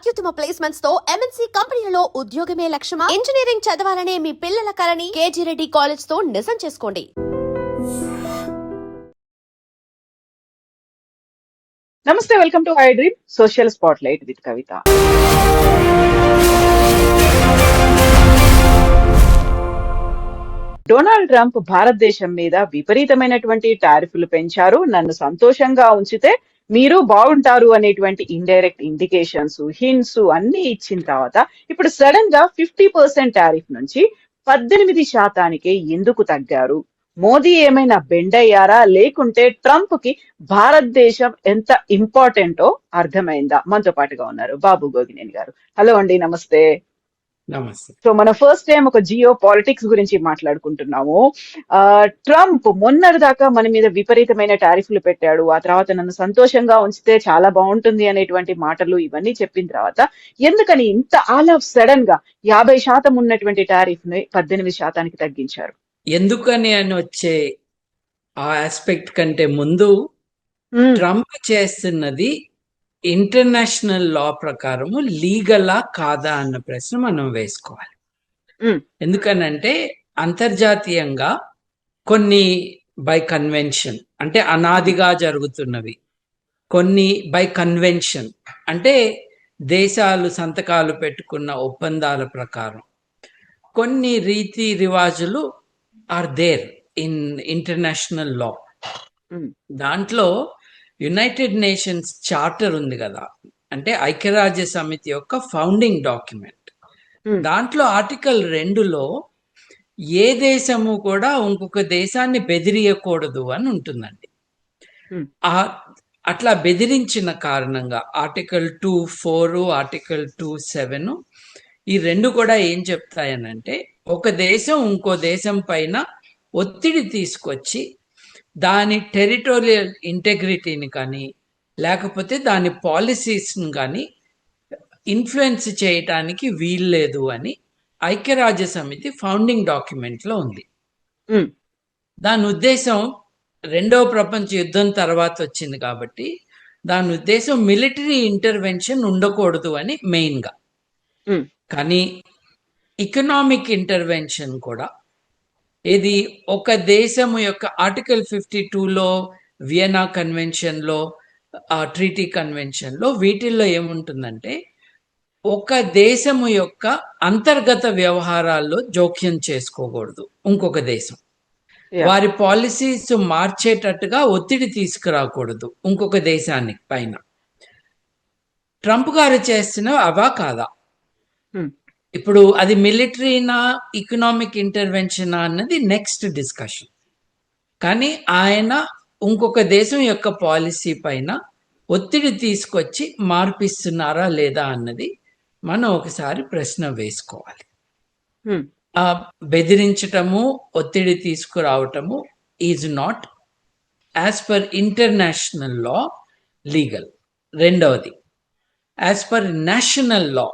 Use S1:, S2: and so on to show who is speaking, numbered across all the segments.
S1: అత్యుత్తమ ప్లేస్మెంట్స్ తో ఎంఎన్సీ కంపెనీలలో ఉద్యోగమే లక్ష్యమా? ఇంజనీరింగ్ చదవాలనే మీ పిల్లల కలని కేజీ రెడ్డి కాలేజ్ తో నిజం చేసుకోండి.
S2: నమస్తే, welcome to I dream social spot light with Kavitha. Donald Trump భారతదేశం మీద విపరీతమైనటువంటి టారిఫ్లు పెంచారు. నన్ను సంతోషంగా ఉంచితే మీరు బాగుంటారు అనేటువంటి ఇండైరెక్ట్ ఇండికేషన్స్, హింట్స్ అన్ని ఇచ్చిన తర్వాత ఇప్పుడు సడన్ గా 50% టారిఫ్ నుంచి 18% ఎందుకు తగ్గారు? మోదీ ఏమైనా బెండ్ అయ్యారా, లేకుంటే ట్రంప్ కి భారతదేశం ఎంత ఇంపార్టెంటో అర్థమైందా? మనతో పాటుగా ఉన్నారు బాబు గోగినేని గారు. హలో అండి, నమస్తే.
S3: నమస్తే.
S2: సో మన ఫస్ట్ టైం ఒక జియో పాలిటిక్స్ గురించి మాట్లాడుకుంటున్నాము. ట్రంప్ మొన్నటిదాకా మన మీద విపరీతమైన టారిఫ్లు పెట్టాడు, ఆ తర్వాత నన్ను సంతోషంగా ఉంచితే చాలా బాగుంటుంది అనేటువంటి మాటలు ఇవన్నీ చెప్పిన తర్వాత ఎందుకని ఇంత ఆల్ ఆఫ్ సడన్ గా 50% ఉన్నటువంటి టారిఫ్ ని 18% తగ్గించారు?
S3: ఎందుకని అని వచ్చే ఆ ఆస్పెక్ట్ కంటే ముందు ట్రంప్ చేస్తున్నది ఇంటర్నేషనల్ లా ప్రకారము లీగలా కాదా అన్న ప్రశ్న మనం వేసుకోవాలి. ఎందుకనంటే అంతర్జాతీయంగా కొన్ని బై కన్వెన్షన్ అంటే అనాదిగా జరుగుతున్నవి, కొన్ని బై కన్వెన్షన్ అంటే దేశాలు సంతకాలు పెట్టుకున్న ఒప్పందాల ప్రకారం కొన్ని రీతి రివాజులు are there in international law. దాంట్లో యునైటెడ్ నేషన్స్ చార్టర్ ఉంది కదా, అంటే ఐక్యరాజ్య సమితి యొక్క ఫౌండింగ్ డాక్యుమెంట్. దాంట్లో ఆర్టికల్ 2లో ఏ దేశము కూడా ఇంకొక దేశాన్ని బెదిరియకూడదు అని ఉంటుందండి. అట్లా బెదిరించిన కారణంగా ఆర్టికల్ 2(4), ఆర్టికల్ 2(7) ఈ రెండు కూడా ఏం చెప్తాయనంటే, ఒక దేశం ఇంకో దేశం పైన ఒత్తిడి తీసుకొచ్చి దాని టెరిటోరియల్ ఇంటెగ్రిటీని కానీ లేకపోతే దాని పాలసీస్ని కానీ ఇన్ఫ్లుయెన్స్ చేయటానికి వీల్లేదు అని ఐక్యరాజ్య సమితి ఫౌండింగ్ డాక్యుమెంట్లో ఉంది. దాని ఉద్దేశం రెండవ ప్రపంచ యుద్ధం తర్వాత వచ్చింది కాబట్టి దాని ఉద్దేశం మిలిటరీ ఇంటర్వెన్షన్ ఉండకూడదు అని మెయిన్గా. కానీ ఎకనామిక్ ఇంటర్వెన్షన్ కూడా, ఇది ఒక దేశము యొక్క ఆర్టికల్ 52లో, వియన్నా కన్వెన్షన్లో, ట్రీటీ కన్వెన్షన్లో, వీటిల్లో ఏముంటుందంటే ఒక దేశము యొక్క అంతర్గత వ్యవహారాల్లో జోక్యం చేసుకోకూడదు ఇంకొక దేశం. వారి పాలసీస్ మార్చేటట్టుగా ఒత్తిడి తీసుకురాకూడదు ఇంకొక దేశానికి పైన. ట్రంప్ గారు చేస్తున్న అవా కాదా? ఇప్పుడు అది మిలిటరీనా, ఎకనామిక్ ఇంటర్వెన్షనా అన్నది నెక్స్ట్ డిస్కషన్. కానీ ఆయన ఇంకొక దేశం యొక్క పాలసీ పైన ఒత్తిడి తీసుకొచ్చి మార్పిస్తున్నారా లేదా అన్నది మనం ఒకసారి ప్రశ్న వేసుకోవాలి. బెదిరించటము, ఒత్తిడి తీసుకురావటము is not as per international law legal. రెండవది, యాజ్ పర్ నేషనల్ లా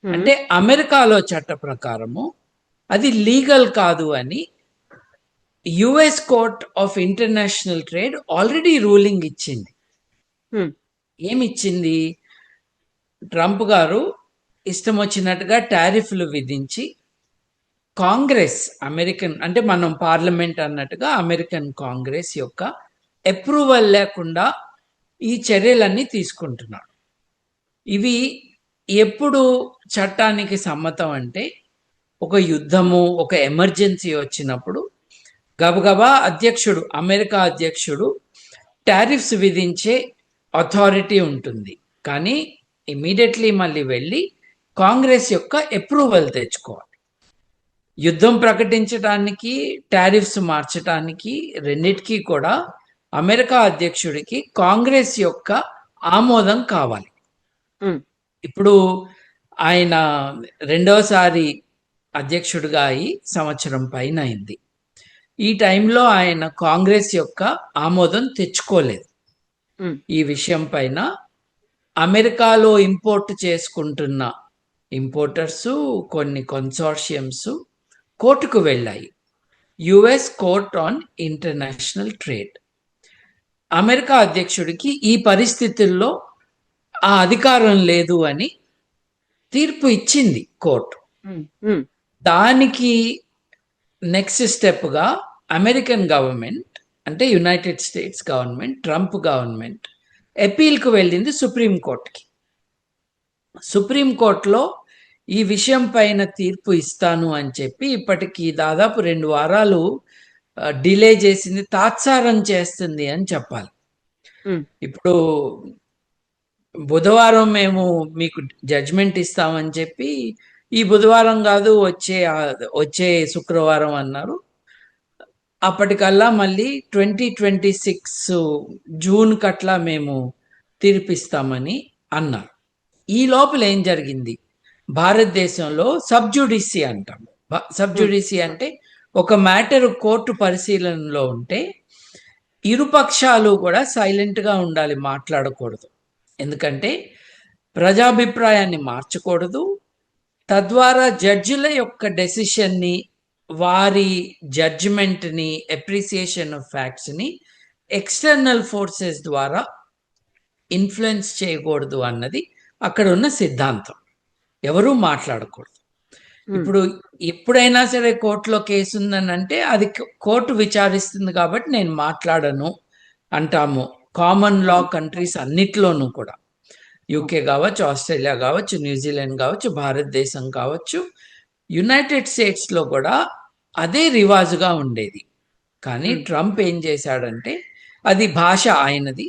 S3: అంటే అమెరికాలో చట్ట ప్రకారము అది లీగల్ కాదు అని US court of international trade already ruling ఇచ్చింది. ఏమిచ్చింది? ట్రంప్ గారు ఇష్టం వచ్చినట్టుగా టారిఫ్లు విధించి కాంగ్రెస్, అమెరికన్ అంటే మనం పార్లమెంట్ అన్నట్టుగా అమెరికన్ కాంగ్రెస్ యొక్క అప్రూవల్ లేకుండా ఈ చర్యలన్నీ తీసుకుంటున్నాడు. ఇవి ఎప్పుడు చట్టానికి సమ్మతం అంటే ఒక యుద్ధము, ఒక ఎమర్జెన్సీ వచ్చినప్పుడు గబగబా అధ్యక్షుడు, అమెరికా అధ్యక్షుడు టారిఫ్స్ విధించే అథారిటీ ఉంటుంది. కానీ ఇమీడియట్లీ మళ్ళీ వెళ్ళి కాంగ్రెస్ యొక్క అప్రూవల్ తెచ్చుకోవాలి. యుద్ధం ప్రకటించడానికి, టారిఫ్స్ మార్చడానికి రెండిటికీ కూడా అమెరికా అధ్యక్షుడికి కాంగ్రెస్ యొక్క ఆమోదం కావాలి. ఇప్పుడు ఆయన రెండవసారి అధ్యక్షుడిగా అయి సంవత్సరం పైన అయింది. ఈ టైంలో ఆయన కాంగ్రెస్ యొక్క ఆమోదం తెచ్చుకోలేదు. ఈ విషయం పైన అమెరికాలో ఇంపోర్ట్ చేసుకుంటున్న ఇంపోర్టర్స్, కొన్ని కన్సార్షియమ్స్ కోర్టుకు వెళ్ళాయి, US court on international trade. America అధ్యక్షుడికి ఈ పరిస్థితుల్లో ఆ అధికారం లేదు అని తీర్పు ఇచ్చింది కోర్టు.
S2: ఉమ్, ఉమ్,
S3: దానికి నెక్స్ట్ స్టెప్గా అమెరికన్ గవర్నమెంట్, అంటే United States government, Trump government అపీల్కు వెళ్ళింది సుప్రీంకోర్టుకి. సుప్రీంకోర్టులో ఈ విషయం పైన తీర్పు ఇస్తాను అని చెప్పి ఇప్పటికి దాదాపు 2 వారాలు డిలే చేసింది, తాత్సారం చేస్తుంది అని చెప్పాలి.
S2: ఉమ్,
S3: ఇప్పుడు బుధవారం మేము మీకు జడ్జ్మెంట్ ఇస్తామని చెప్పి ఈ బుధవారం కాదు వచ్చే శుక్రవారం అన్నారు. అప్పటికల్లా మళ్ళీ 2026 జూన్ కట్లా మేము తీర్పిస్తామని అన్నారు. ఈ లోపల ఏం జరిగింది, భారతదేశంలో సబ్జుడిషి అంటాం. సబ్జుడిషి అంటే ఒక మ్యాటర్ కోర్టు పరిశీలనలో ఉంటే ఇరుపక్షాలు కూడా సైలెంట్గా ఉండాలి, మాట్లాడకూడదు. ఎందుకంటే ప్రజాభిప్రాయాన్ని మార్చకూడదు, తద్వారా జడ్జిల యొక్క డెసిషన్ని, వారి జడ్జిమెంట్ని, అప్రిసియేషన్ ఆఫ్ ఫ్యాక్ట్స్ని ఎక్స్టర్నల్ ఫోర్సెస్ ద్వారా ఇన్ఫ్లుయెన్స్ చేయకూడదు అన్నది అక్కడ ఉన్న సిద్ధాంతం. ఎవరూ మాట్లాడకూడదు. ఇప్పుడు ఎప్పుడైనా సరే కోర్టులో కేసు ఉందని అంటే అది కోర్టు విచారిస్తుంది కాబట్టి నేను మాట్లాడను అంటాము. కామన్ లా కంట్రీస్ అన్నిట్లోనూ కూడా, యూకే కావచ్చు, ఆస్ట్రేలియా కావచ్చు, న్యూజిలాండ్ కావచ్చు, భారతదేశం కావచ్చు, యునైటెడ్ స్టేట్స్లో కూడా అదే రివాజుగా ఉండేది. కానీ ట్రంప్ ఏం చేశాడంటే, అది భాష ఆయనది,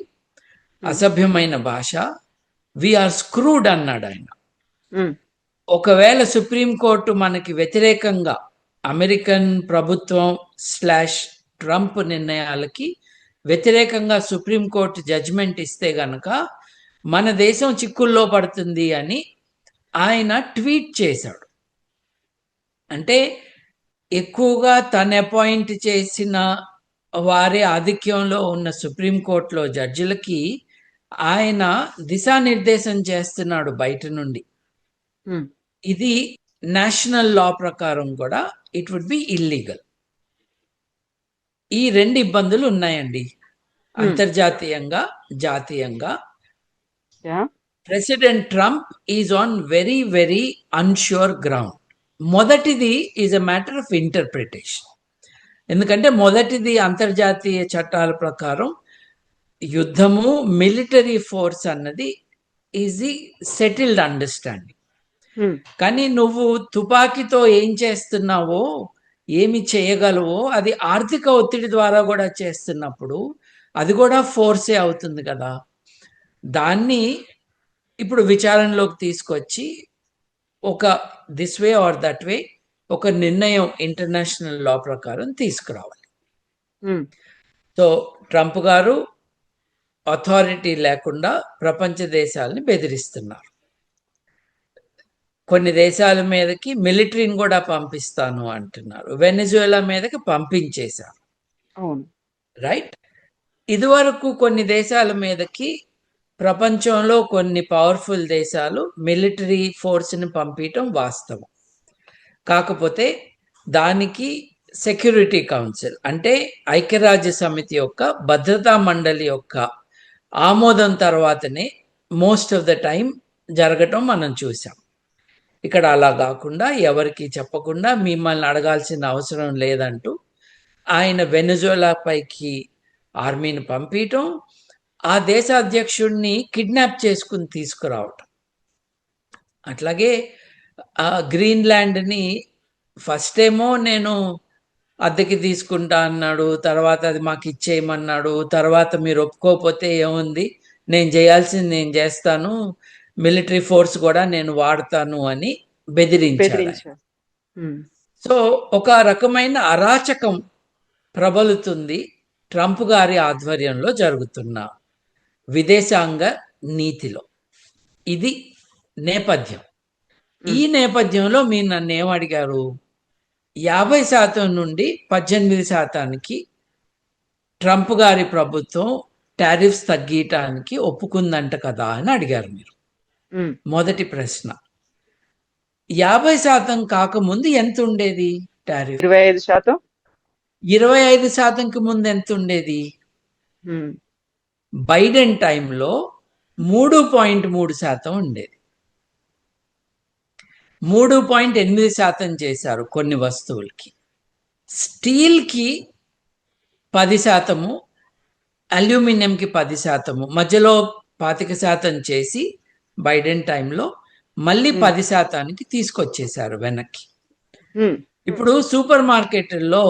S3: అసభ్యమైన భాష, వీఆర్ స్క్రూడ్ అన్నాడు ఆయన.
S2: ఉమ్,
S3: ఒకవేళ సుప్రీంకోర్టు మనకి వ్యతిరేకంగా అమెరికన్ ప్రభుత్వం / ట్రంప్ నిర్ణయాలకి వ్యతిరేకంగా సుప్రీంకోర్టు జడ్జిమెంట్ ఇస్తే గనక మన దేశం చిక్కుల్లో పడుతుంది అని ఆయన ట్వీట్ చేశాడు. అంటే ఎక్కువగా తన అపాయింట్ చేసిన వారి ఆధిక్యంలో ఉన్న సుప్రీంకోర్టులో జడ్జిలకి ఆయన దిశానిర్దేశం చేస్తున్నాడు బయట నుండి.
S2: ఉమ్,
S3: ఇది నేషనల్ లా ప్రకారం కూడా ఇట్ వుడ్ బి ఇల్లీగల్. ఈ 2 ఇబ్బందులు ఉన్నాయండి అంతర్జాతీయంగా, జాతీయంగా.
S2: Yeah,
S3: president Trump is on very very unsure ground. మొదటిది is a matter of interpretation. ఎందుకంటే మొదటిది అంతర్జాతీయ చట్టాల ప్రకారం యుద్ధము, మిలిటరీ ఫోర్స్ అన్నది is the settled understanding.
S2: Um,
S3: కానీ నువ్వు తుపాకీతో ఏం చేస్తున్నావో, ఏమి చేయగలవో అది ఆర్థిక ఒత్తిడి ద్వారా కూడా చేస్తున్నప్పుడు అది కూడా ఫోర్సే అవుతుంది కదా. దాన్ని ఇప్పుడు విచారణలోకి తీసుకొచ్చి ఒక this way or that way ఒక నిర్ణయం ఇంటర్నేషనల్ లా ప్రకారం తీసుకురావాలి.
S2: ఉమ్,
S3: సో ట్రంప్ గారు అథారిటీ లేకుండా ప్రపంచ దేశాలని బెదిరిస్తున్నారు. కొన్ని దేశాల మీదకి మిలిటరీని కూడా పంపిస్తాను అంటున్నారు. వెనిజువేలా మీదకి పంపించేశారు,
S2: అవును,
S3: రైట్? ఇదివరకు కొన్ని దేశాల మీదకి ప్రపంచంలో కొన్ని పవర్ఫుల్ దేశాలు మిలిటరీ ఫోర్స్ని పంపించడం వాస్తవం. కాకపోతే దానికి సెక్యూరిటీ కౌన్సిల్, అంటే ఐక్యరాజ్య సమితి యొక్క భద్రతా మండలి యొక్క ఆమోదం తర్వాతనే మోస్ట్ ఆఫ్ ద టైం జరగటం మనం చూసాం. ఇక్కడ అలా కాకుండా ఎవరికి చెప్పకుండా మిమ్మల్ని అడగాల్సిన అవసరం లేదంటూ ఆయన వెనిజువేలా పైకి ఆర్మీని పంపించటం, ఆ దేశ అధ్యక్షుడిని కిడ్నాప్ చేసుకుని తీసుకురావటం. అట్లాగే గ్రీన్లాండ్ని ఫస్ట్ ఏమో నేను అద్దెకి తీసుకుంటా అన్నాడు, తర్వాత అది మాకు ఇచ్చేయమన్నాడు, తర్వాత మీరు ఒప్పుకోకపోతే ఏముంది, నేను చేయాల్సింది నేను చేస్తాను, మిలిటరీ ఫోర్స్ కూడా నేను వాడతాను అని బెదిరించాడు.
S2: ఉమ్,
S3: సో ఒక రకమైన అరాచకం ప్రబలుతుంది ట్రంప్ గారి ఆధ్వర్యంలో జరుగుతున్న విదేశాంగ నీతిలో. ఇది నేపథ్యం. ఈ నేపథ్యంలో మీరు నన్ను ఏమడిగారు, 50% నుండి 18% ట్రంప్ గారి ప్రభుత్వం టారిఫ్స్ తగ్గించడానికి ఒప్పుకుందంట కదా అని అడిగారు మీరు.
S2: ఉమ్,
S3: మొదటి ప్రశ్న, 50% కాకముందు ఎంత ఉండేది టారిఫ్?
S2: 25%.
S3: 25%కి ముందు ఎంత ఉండేది?
S2: ఉమ్,
S3: బైడెన్ టైంలో 3.3% ఉండేది. 3.8% చేశారు కొన్ని వస్తువులకి. స్టీల్కి 10%, అల్యూమినియంకి 10%, మధ్యలో 25% చేసి బైడెన్ టైంలో మళ్ళీ 10%కి తీసుకొచ్చేశారు వెనక్కి. ఇప్పుడు సూపర్ మార్కెట్లో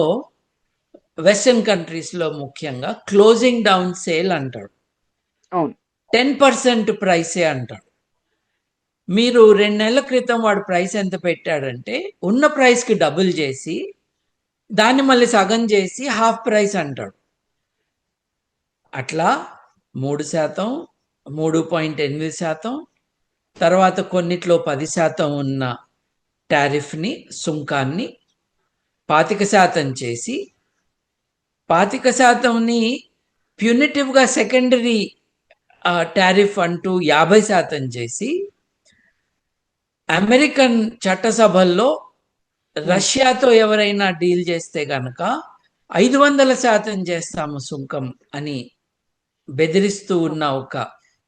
S3: వెస్టర్న్ కంట్రీస్లో ముఖ్యంగా క్లోజింగ్ డౌన్ సేల్ అంటాడు.
S2: అవును.
S3: 10% ప్రైసే అంటాడు. మీరు 2 నెలల క్రితం వాడు ప్రైస్ ఎంత పెట్టాడంటే ఉన్న ప్రైస్కి డబుల్ చేసి దాన్ని మళ్ళీ సగం చేసి హాఫ్ ప్రైస్ అంటాడు. అట్లా 3%, 3.8%, తర్వాత కొన్నిట్లో 10% ఉన్న టారిఫ్ని, సుంకాన్ని 25% చేసి 25%ని ప్యూనిటివ్గా సెకండరీ టారిఫ్ అంటూ 50% చేసి అమెరికన్ చట్టసభల్లో రష్యాతో ఎవరైనా డీల్ చేస్తే గనక 500% చేస్తాము సుంకం అని బెదిరిస్తూ ఉన్న ఒక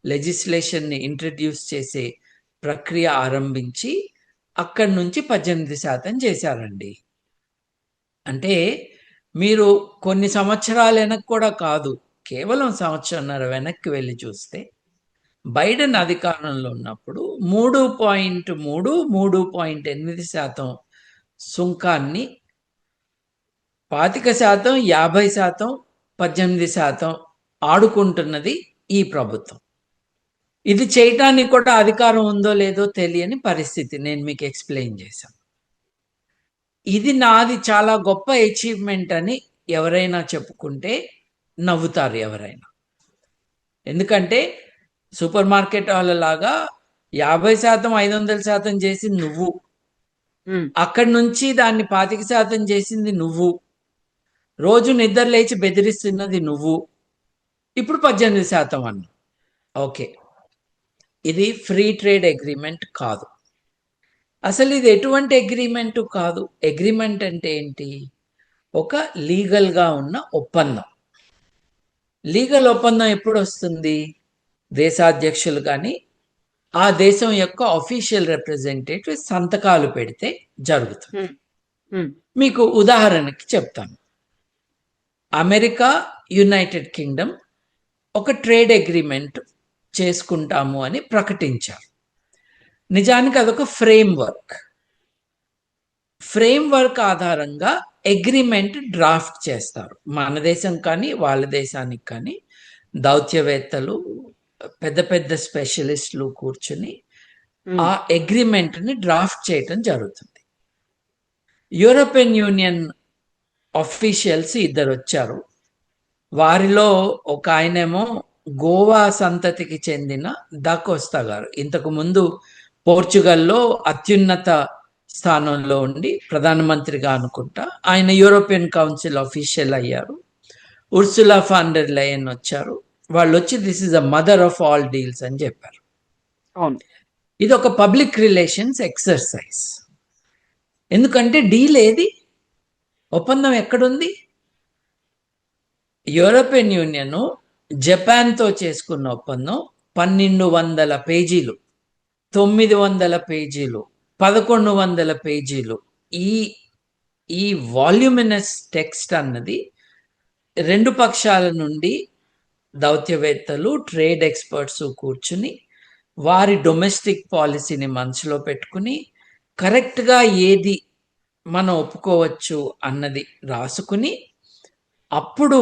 S3: లెజిస్లేషన్ని ఇంట్రడ్యూస్ చేసే ప్రక్రియ ఆరంభించి అక్కడి నుంచి 18% చేశారండి. అంటే మీరు కొన్ని సంవత్సరాల వెనక్కి కూడా కాదు, కేవలం సంవత్సరంన్నర వెనక్కి వెళ్ళి చూస్తే బైడెన్ అధికారంలో ఉన్నప్పుడు 3.3, 3.8% సుంకాన్ని 25%, 50%, 18% ఆడుకుంటున్నది ఈ ప్రభుత్వం. ఇది చేయటానికి కూడా అధికారం ఉందో లేదో తెలియని పరిస్థితి నేను మీకు ఎక్స్ప్లెయిన్ చేశాను. ఇది నాది చాలా గొప్ప అచీవ్మెంట్ అని ఎవరైనా చెప్పుకుంటే నవ్వుతారు ఎవరైనా. ఎందుకంటే సూపర్ మార్కెట్ వాళ్ళలాగా 50%, 500% చేసింది నువ్వు, అక్కడి నుంచి దాన్ని 25% చేసింది నువ్వు, రోజు నిద్ర లేచి బెదిరిస్తున్నది నువ్వు, ఇప్పుడు 18% అన్న. ఓకే, ఇది ఫ్రీ ట్రేడ్ అగ్రిమెంట్ కాదు. అసలు ఇది ఎటువంటి అగ్రిమెంట్ కాదు. అగ్రిమెంట్ అంటే ఏంటి? ఒక లీగల్గా ఉన్న ఒప్పందం. లీగల్ ఒప్పందం ఎప్పుడు వస్తుంది? దేశాధ్యక్షులు కానీ ఆ దేశం యొక్క అఫీషియల్ రిప్రజెంటేటివ్ సంతకాలు పెడితే జరుగుతుంది. మీకు ఉదాహరణకి చెప్తాను. అమెరికా, యునైటెడ్ కింగ్డమ్ ఒక ట్రేడ్ అగ్రిమెంట్ చేసుకుంటాము అని ప్రకటించారు. నిజానికి అదొక ఫ్రేమ్వర్క్ ఆధారంగా అగ్రిమెంట్ డ్రాఫ్ట్ చేస్తారు. మన దేశం కానీ వాళ్ళ దేశానికి కానీ దౌత్యవేత్తలు, పెద్ద పెద్ద స్పెషలిస్టులు కూర్చుని ఆ అగ్రిమెంట్ని డ్రాఫ్ట్ చేయటం జరుగుతుంది. యూరోపియన్ యూనియన్ అఫీషియల్స్ 2 వచ్చారు. వారిలో ఒక ఆయనేమో గోవా సంతతికి చెందిన దా కోస్తా గారు. ఇంతకు ముందు పోర్చుగల్లో అత్యున్నత స్థానంలో ఉండి ప్రధానమంత్రిగా అనుకుంటా ఆయన యూరోపియన్ కౌన్సిల్ అఫీషియల్ అయ్యారు. ఉర్సులా ఫాన్ డెర్ లయన్ వచ్చారు. వాళ్ళు వచ్చి this is the mother of all deals అని చెప్పారు. ఇది ఒక పబ్లిక్ రిలేషన్స్ ఎక్సర్సైజ్. ఎందుకంటే డీల్ ఏది? ఒప్పందం ఎక్కడుంది? యూరోపియన్ యూనియన్ జపాన్తో చేసుకున్న ఒప్పందం 1200 పేజీలు, 900 పేజీలు, 1100 పేజీలు. ఈ వాల్యూమినస్ టెక్స్ట్ అన్నది 2 పక్షాల నుండి దౌత్యవేత్తలు, ట్రేడ్ ఎక్స్పర్ట్స్ కూర్చుని వారి డొమెస్టిక్ పాలసీని మనసులో పెట్టుకుని కరెక్ట్గా ఏది మనం ఒప్పుకోవచ్చు అన్నది రాసుకుని అప్పుడు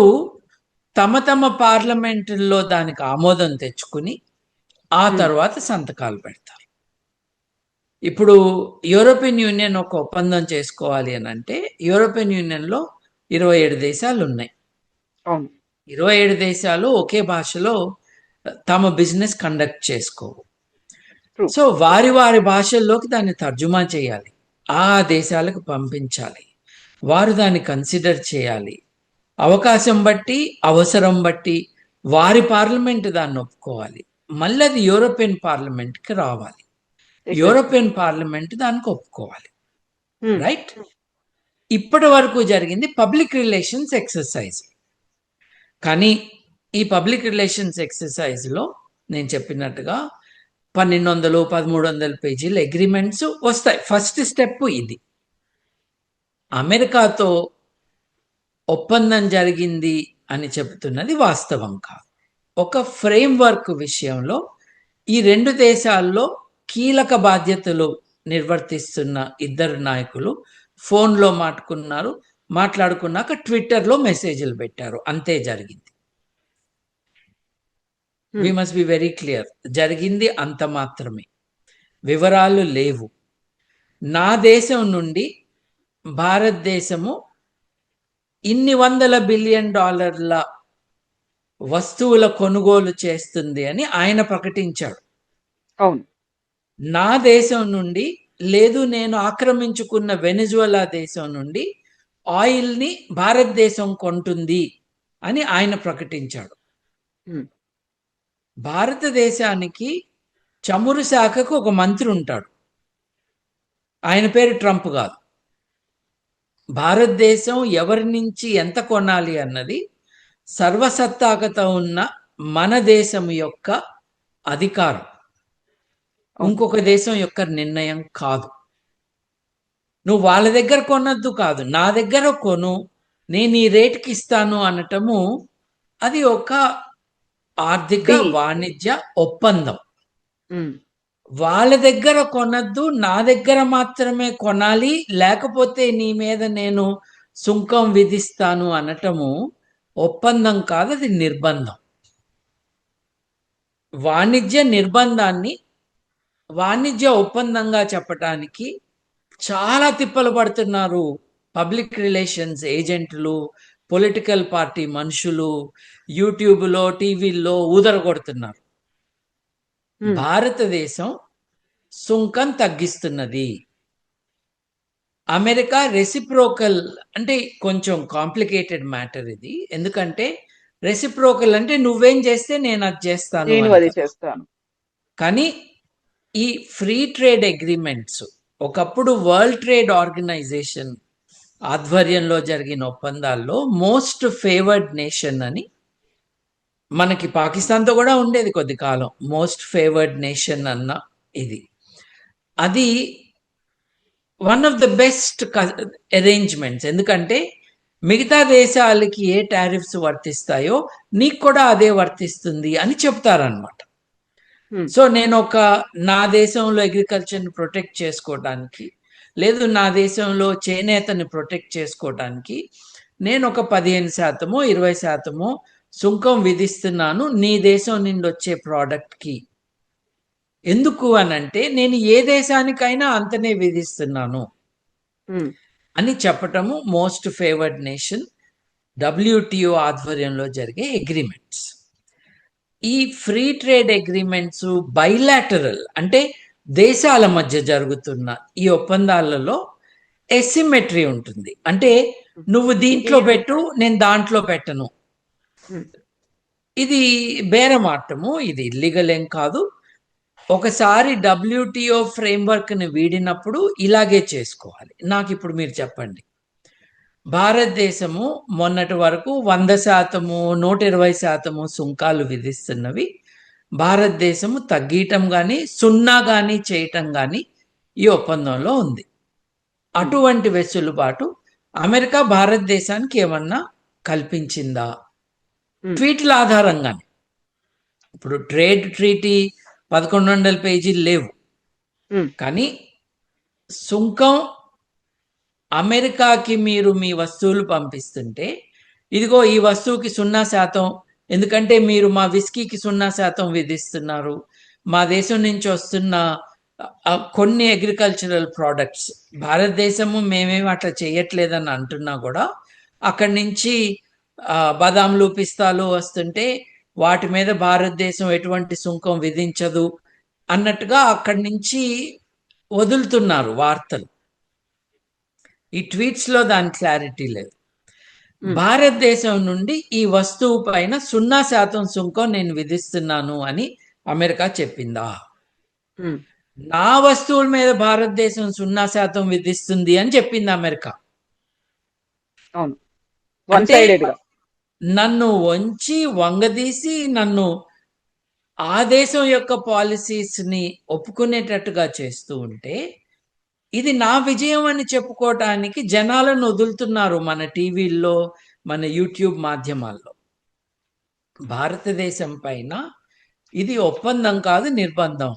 S3: తమ పార్లమెంటుల్లో దానికి ఆమోదం తెచ్చుకుని ఆ తర్వాత సంతకాలు పెడతారు. ఇప్పుడు యూరోపియన్ యూనియన్ ఒక ఒప్పందం చేసుకోవాలి అని అంటే యూరోపియన్ యూనియన్లో 27 దేశాలు ఉన్నాయి. 27 దేశాలు ఒకే భాషలో తమ బిజినెస్ కండక్ట్ చేసుకోవు. సో వారి భాషల్లోకి దాన్ని తర్జుమా చేయాలి, ఆ దేశాలకు పంపించాలి, వారు దాన్ని కన్సిడర్ చేయాలి, అవకాశం బట్టి, అవసరం బట్టి వారి పార్లమెంట్ దాన్ని ఒప్పుకోవాలి, మళ్ళీ అది యూరోపియన్ పార్లమెంట్కి రావాలి, యూరోపియన్ పార్లమెంట్ దానికి ఒప్పుకోవాలి. రైట్? ఇప్పటి వరకు జరిగింది పబ్లిక్ రిలేషన్స్ ఎక్సర్సైజ్. కానీ ఈ పబ్లిక్ రిలేషన్స్ ఎక్సర్సైజ్లో నేను చెప్పినట్టుగా 1200 1300 పేజీల అగ్రిమెంట్స్ వస్తాయి. ఫస్ట్ స్టెప్ ఇది. అమెరికాతో ఒప్పందం జరిగింది అని చెబుతున్నది వాస్తవం కాదు. ఒక ఫ్రేమ్వర్క్ విషయంలో ఈ రెండు దేశాల్లో కీలక బాధ్యతలు నిర్వర్తిస్తున్న ఇద్దరు నాయకులు ఫోన్లో మాట్లాడుకున్నాక ట్విట్టర్లో మెసేజ్లు పెట్టారు. అంతే జరిగింది. We must be very clear. జరిగింది అంత మాత్రమే, వివరాలు లేవు. నా దేశం నుండి భారతదేశము ఇన్ని $100 బిలియన్ వస్తువుల కొనుగోలు చేస్తుంది అని ఆయన ప్రకటించాడు.
S2: అవును.
S3: నా దేశం నుండి లేదు, నేను ఆక్రమించుకున్న వెనిజువలా దేశం నుండి ఆయిల్ని భారతదేశం కొంటుంది అని ఆయన ప్రకటించాడు. భారతదేశానికి చమురు శాఖకు ఒక మంత్రి ఉంటాడు. ఆయన పేరు ట్రంప్ కాదు. భారతదేశం ఎవరి నుంచి ఎంత కొనాలి అన్నది సర్వసత్తాకత ఉన్న మన దేశం యొక్క అధికారం, ఇంకొక దేశం యొక్క నిర్ణయం కాదు. నువ్వు వాళ్ళ దగ్గర కొనద్దు కాదు, నా దగ్గర కొను, నేను ఈ రేటుకి ఇస్తాను అనటము అది ఒక ఆర్థిక వాణిజ్య ఒప్పందం. వాళ్ళ దగ్గర కొనద్దు, నా దగ్గర మాత్రమే కొనాలి, లేకపోతే నీ మీద నేను సుంకం విధిస్తాను అనటము ఒప్పందం కాదు, అది నిర్బంధం. వాణిజ్య నిర్బంధాన్ని వాణిజ్య ఒప్పందంగా చెప్పటానికి చాలా తిప్పలు పడుతున్నారు పబ్లిక్ రిలేషన్స్ ఏజెంట్లు, పొలిటికల్ పార్టీ మనుషులు, యూట్యూబ్లో టీవీల్లో ఊదరగొడుతున్నారు. భారతదేశం సుంకం తగ్గిస్తున్నది. అమెరికా రెసిప్రోకల్ అంటే కొంచెం కాంప్లికేటెడ్ మ్యాటర్ ఇది. ఎందుకంటే రెసిప్రోకల్ అంటే నువ్వేం చేస్తే నేను అది చేస్తాను. కానీ ఈ ఫ్రీ ట్రేడ్ అగ్రిమెంట్స్ ఒకప్పుడు వరల్డ్ ట్రేడ్ ఆర్గనైజేషన్ ఆధ్వర్యంలో జరిగిన ఒప్పందాల్లో మోస్ట్ ఫేవర్డ్ నేషన్ అని, మనకి పాకిస్తాన్తో కూడా ఉండేది కొద్ది కాలం మోస్ట్ ఫేవర్డ్ నేషన్ అన్న ఇది, అది one of the best arrangements. ఎందుకంటే మిగతా దేశాలకి ఏ టారిఫ్స్ వర్తిస్తాయో నీకు కూడా అదే వర్తిస్తుంది అని చెప్తారనమాట. సో నేను నా దేశంలో అగ్రికల్చర్ని ప్రొటెక్ట్ చేసుకోవడానికి, లేదు నా దేశంలో చేనేతని ప్రొటెక్ట్ చేసుకోవడానికి నేను ఒక 15% 20% సుంకం విధిస్తున్నాను నీ దేశం నుండి వచ్చే ప్రోడక్ట్కి. ఎందుకు అనంటే నేను ఏ దేశానికైనా అంతనే విధిస్తున్నాను అని చెప్పటము మోస్ట్ ఫేవర్డ్ నేషన్ WTO ఆధ్వర్యంలో జరిగే అగ్రిమెంట్స్. ఈ ఫ్రీ ట్రేడ్ అగ్రిమెంట్స్ బైలాటరల్ అంటే దేశాల మధ్య జరుగుతున్న ఈ ఒప్పందాలలో ఎసిమెట్రీ ఉంటుంది. అంటే నువ్వు దీంట్లో పెట్టు, నేను దాంట్లో పెట్టను. ఇది బేరమాటము, ఇది ఇల్లీగల్ ఏం కాదు. ఒకసారి WTO ఫ్రేమ్వర్క్ని వీడినప్పుడు ఇలాగే చేసుకోవాలి. నాకు ఇప్పుడు మీరు చెప్పండి, భారతదేశము మొన్నటి వరకు 100%, 120% సుంకాలు విధిస్తున్నవి భారతదేశము తగ్గటం కానీ 0 కానీ చేయటం కానీ ఈ ఒప్పందంలో ఉంది. అటువంటి వెసులుబాటు అమెరికా భారతదేశానికి ఏమన్నా కల్పించిందా? ట్వీట్ల ఆధారంగానే. ఇప్పుడు ట్రేడ్ ట్రీటీ 1100 పేజీలు లేవు, కానీ సుంకం అమెరికాకి మీరు మీ వస్తువులు పంపిస్తుంటే ఇదిగో ఈ వస్తువుకి 0%, ఎందుకంటే మీరు మా విస్కీకి 0% విధిస్తున్నారు, మా దేశం నుంచి వస్తున్న కొన్ని అగ్రికల్చరల్ ప్రోడక్ట్స్ భారతదేశము మేమేమి అట్లా చేయట్లేదని అంటున్నా కూడా అక్కడి నుంచి బాదాంలు పిస్తాలు వస్తుంటే వాటి మీద భారతదేశం ఎటువంటి సుంకం విధించదు అన్నట్టుగా అక్కడి నుంచి వదులుతున్నారు వార్తలు. ఈ ట్వీట్స్లో దాని క్లారిటీ లేదు. భారతదేశం నుండి ఈ వస్తువు పైన 0% సుంకం నేను విధిస్తున్నాను అని అమెరికా చెప్పిందా? నా వస్తువుల మీద భారతదేశం 0% విధిస్తుంది అని చెప్పింది అమెరికా. నన్ను వంగదీసి నన్ను ఆ దేశం యొక్క పాలసీస్ని ఒప్పుకునేటట్టుగా చేస్తూ ఉంటే ఇది నా విజయం అని చెప్పుకోవటానికి జనాలను వదులుతున్నారు మన టీవీల్లో, మన యూట్యూబ్ మాధ్యమాల్లో. భారతదేశం పైన ఇది ఒప్పందం కాదు, నిర్బంధం.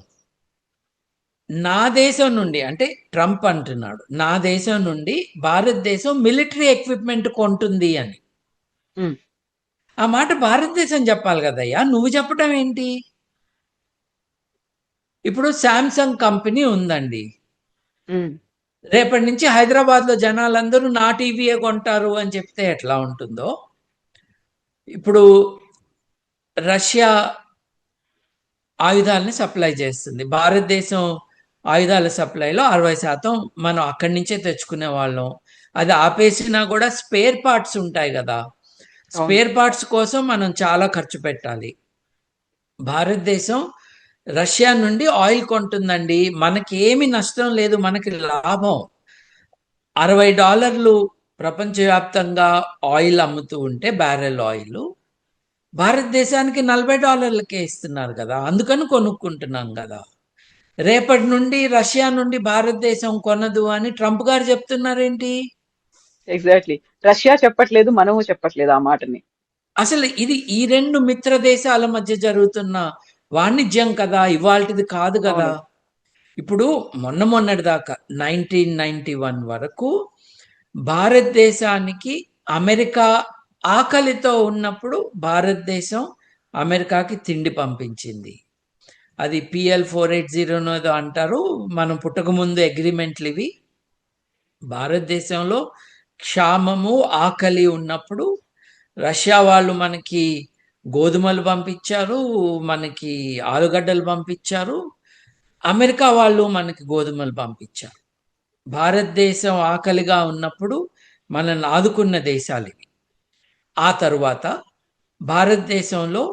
S3: నా దేశం నుండి అంటే ట్రంప్ అంటున్నాడు, నా దేశం నుండి భారతదేశం మిలిటరీ ఎక్విప్మెంట్ కొంటుంది అని.
S2: ఉమ్,
S3: ఆ మాట భారతదేశం చెప్పాలి కదయ్యా, నువ్వు చెప్పటం ఏంటి? ఇప్పుడు శాంసంగ్ కంపెనీ ఉందండి,
S2: ఉమ్,
S3: రేపటి నుంచి హైదరాబాద్లో జనాలందరూ నా టీవీయే కొంటారు అని చెప్తే ఎట్లా ఉంటుందో, ఇప్పుడు రష్యా ఆయుధాలని సప్లై చేస్తుంది, భారతదేశం ఆయుధాల సప్లైలో 60% మనం అక్కడి నుంచే తెచ్చుకునే వాళ్ళం. అది ఆపేసినా కూడా స్పేర్ పార్ట్స్ ఉంటాయి కదా,
S2: అవును.
S3: స్పేర్ పార్ట్స్ కోసం మనం చాలా ఖర్చు పెట్టాలి. భారతదేశం రష్యా నుండి ఆయిల్ కొంటుందండి, మనకి ఏమి నష్టం లేదు, మనకి లాభం. $60 ప్రపంచవ్యాప్తంగా ఆయిల్ అమ్ముతూ ఉంటే బ్యారెల్ ఆయిల్, భారతదేశానికి $40కే ఇస్తున్నారు కదా, అందుకని కొనుక్కుంటున్నాం కదా. రేపటి నుండి రష్యా నుండి భారతదేశం కొనదు అని ట్రంప్ గారు చెప్తున్నారేంటి?
S2: ఎగ్జాక్ట్లీ. రష్యా చెప్పట్లేదు, మనము చెప్పట్లేదు ఆ మాటని.
S3: అసలు ఇది ఈ రెండు మిత్ర దేశాల మధ్య జరుగుతున్న వాణిజ్యం కదా, ఇవాల్టిది కాదు కదా.
S2: అవును.
S3: ఇప్పుడు మొన్నటి దాకా 1991 వరకు భారతదేశానికి అమెరికా ఆకలితో ఉన్నప్పుడు భారతదేశం అమెరికాకి తిండి పంపించింది. అది PL480 అంటారు, మనం పుట్టకముందు అగ్రిమెంట్లు ఇవి. భారతదేశంలో క్షామము ఆకలి ఉన్నప్పుడు రష్యా వాళ్ళు మనకి గోధుమలు పంపించారు, మనకి ఆలుగడ్డలు పంపించారు, అమెరికా వాళ్ళు మనకి గోధుమలు పంపించారు. భారతదేశం ఆకలిగా ఉన్నప్పుడు మనల్ని ఆదుకున్న దేశాలు ఇవి. ఆ తరువాత భారతదేశంలో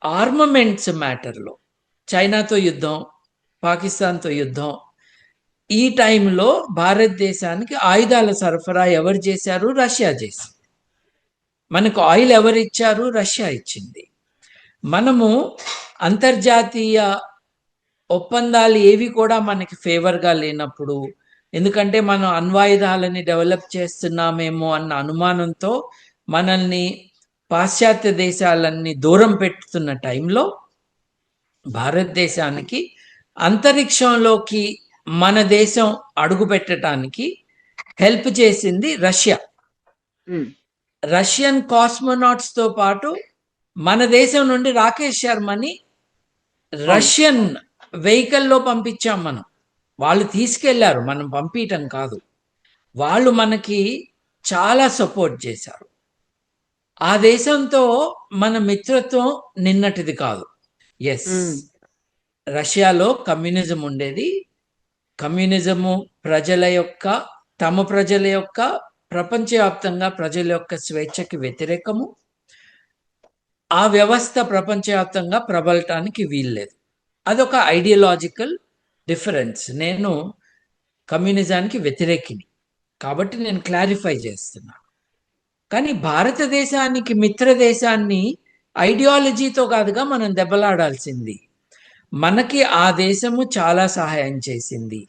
S3: ఆర్మమెంట్స్ మ్యాటర్లో చైనాతో యుద్ధం, పాకిస్తాన్తో యుద్ధం, ఈ టైంలో భారతదేశానికి ఆయుధాల సరఫరా ఎవరు చేశారు? రష్యా చేసింది. మనకు ఆయిల్ ఎవరు ఇచ్చారు? రష్యా ఇచ్చింది. మనము అంతర్జాతీయ ఒప్పందాలు ఏవి కూడా మనకి ఫేవర్గా లేనప్పుడు, ఎందుకంటే మనం అణ్వాయుధాలని డెవలప్ చేస్తున్నామేమో అన్న అనుమానంతో మనల్ని పాశ్చాత్య దేశాలన్నీ దూరం పెట్టుతున్న టైంలో భారతదేశానికి అంతరిక్షంలోకి మన దేశం అడుగు పెట్టడానికి హెల్ప్ చేసింది రష్యా.
S2: ఉమ్,
S3: రష్యన్ కాస్మోనాట్స్ తో పాటు మన దేశం నుండి రాకేష్ శర్మని రష్యన్ వెహికల్లో పంపించాం మనం. వాళ్ళు తీసుకెళ్లారు, మనం పంపించటం కాదు. వాళ్ళు మనకి చాలా సపోర్ట్ చేశారు. ఆ దేశంతో మన మిత్రత్వం నిన్నటిది కాదు. ఎస్,
S2: ఉమ్,
S3: రష్యాలో కమ్యూనిజం ఉండేది. కమ్యూనిజము తమ ప్రజల యొక్క ప్రపంచవ్యాప్తంగా ప్రజల యొక్క స్వేచ్ఛకి వ్యతిరేకము. ఆ వ్యవస్థ ప్రపంచవ్యాప్తంగా ప్రబలటానికి వీల్లేదు. అదొక ఐడియాలజికల్ డిఫరెన్స్. నేను కమ్యూనిజానికి వ్యతిరేకిని కాబట్టి నేను క్లారిఫై చేస్తున్నా. కానీ భారతదేశానికి మిత్ర దేశాన్ని ఐడియాలజీతో కాదుగా మనం దెబ్బలాడాల్సింది. మనకి ఆ దేశము చాలా సహాయం చేసింది.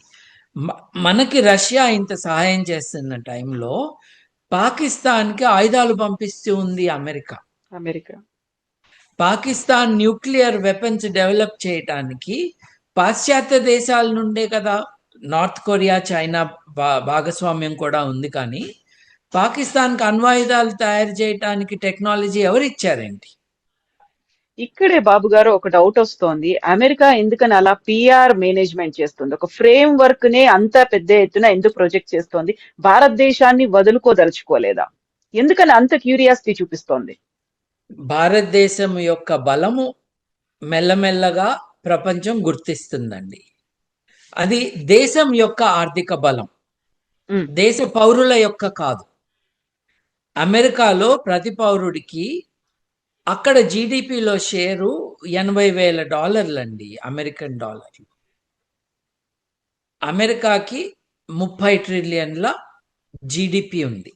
S3: మనకి రష్యా ఇంత సహాయం చేస్తున్న టైంలో పాకిస్తాన్కి ఆయుధాలు పంపిస్తూ ఉంది America.
S2: America.
S3: Pakistan nuclear weapons develop చేయటానికి పాశ్చాత్య దేశాల నుండే కదా, నార్త్ కొరియా, చైనా భాగస్వామ్యం కూడా ఉంది. కానీ పాకిస్తాన్కి అణ్వాయుధాలు తయారు చేయటానికి టెక్నాలజీ ఎవరు ఇచ్చారేంటి?
S2: ఇక్కడే బాబు గారు ఒక డౌట్ వస్తోంది. అమెరికా ఎందుకని అలా పిఆర్ మేనేజ్మెంట్ చేస్తుంది? ఒక ఫ్రేమ్ వర్క్ నే అంత పెద్ద ఎత్తున ఎందుకు ప్రొజెక్ట్ చేస్తోంది? భారతదేశాన్ని వదులుకోదలుచుకోలేదా? ఎందుకని అంత క్యూరియాసిటీ చూపిస్తోంది?
S3: భారతదేశం యొక్క బలము మెల్లమెల్లగా ప్రపంచం గుర్తిస్తుందండి. అది దేశం యొక్క ఆర్థిక బలం,
S2: ఉమ్,
S3: దేశ పౌరుల యొక్క కాదు. అమెరికాలో ప్రతి పౌరుడికి అక్కడ జీడిపిలో షేరు $80,000 అండి, అమెరికన్ డాలర్లు. అమెరికాకి 30 ట్రిలియన్ల జీడిపి ఉంది.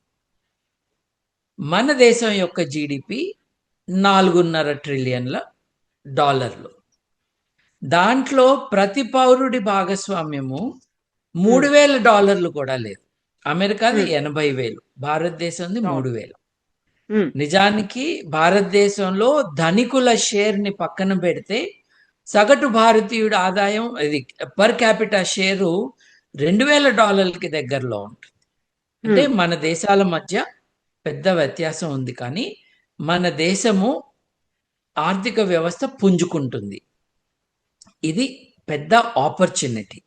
S3: మన దేశం యొక్క జీడిపి 4.5 ట్రిలియన్ల డాలర్లు. దాంట్లో ప్రతి పౌరుడి భాగస్వామ్యము $3,000 కూడా లేదు. అమెరికాది 80,000, భారతదేశంది
S2: అవును.
S3: 3,000.
S2: ఉమ్,
S3: నిజానికి భారతదేశంలో ధనికుల షేర్ని పక్కన పెడితే సగటు భారతీయుడి ఆదాయం ఇది పర్ క్యాపిటా షేరు $2,000 దగ్గరలో ఉంటుంది. అంటే మన దేశాల మధ్య పెద్ద వ్యత్యాసం ఉంది, కానీ మన దేశము ఆర్థిక వ్యవస్థ పుంజుకుంటుంది. ఇది పెద్ద ఆపర్చునిటీ.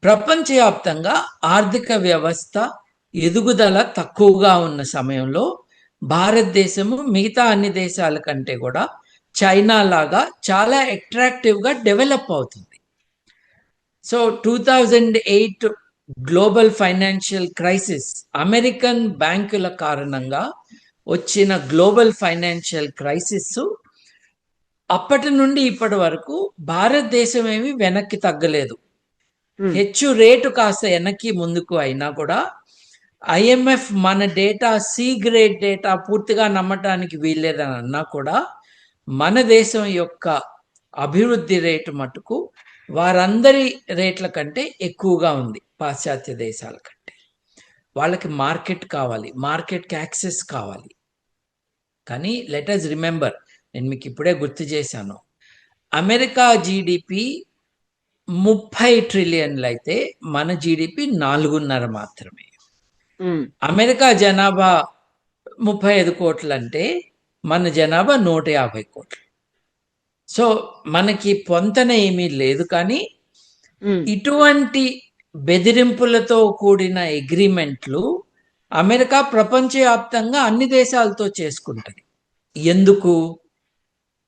S3: ప్రపంచవ్యాప్తంగా ఆర్థిక వ్యవస్థ ఎదుగుదల తక్కువగా ఉన్న సమయంలో భారతదేశము మిగతా అన్ని దేశాల కంటే కూడా చైనా లాగా చాలా అట్రాక్టివ్గా డెవలప్ అవుతుంది. So 2008 global financial crisis, American బ్యాంకుల కారణంగా వచ్చిన గ్లోబల్ ఫైనాన్షియల్ క్రైసిస్ అప్పటి నుండి ఇప్పటి వరకు భారతదేశం ఏమి వెనక్కి తగ్గలేదు. హెచ్చు రేటు కాస్త వెనక్కి ముందుకు అయినా కూడా IMF మన డేటా సి గ్రేడ్ డేటా పూర్తిగా నమ్మటానికి వీల్లేదని అన్నా కూడా మన దేశం యొక్క అభివృద్ధి రేటు మటుకు వారందరి రేట్ల కంటే ఎక్కువగా ఉంది పాశ్చాత్య దేశాల కంటే. వాళ్ళకి మార్కెట్ కావాలి, మార్కెట్కి యాక్సెస్ కావాలి. కానీ లెట్ అస్ రిమెంబర్, నేను మీకు ఇప్పుడే గుర్తు చేశాను, అమెరికా జీడిపి 30 ట్రిలియన్లు అయితే మన జీడిపి 4.5 మాత్రమే. అమెరికా జనాభా 35 కోట్లు అంటే మన జనాభా 150 కోట్లు. సో మనకి పొంతన ఏమీ లేదు. కానీ ఇటువంటి బెదిరింపులతో కూడిన అగ్రిమెంట్లు అమెరికా ప్రపంచవ్యాప్తంగా అన్ని దేశాలతో చేసుకుంటుంది. ఎందుకు?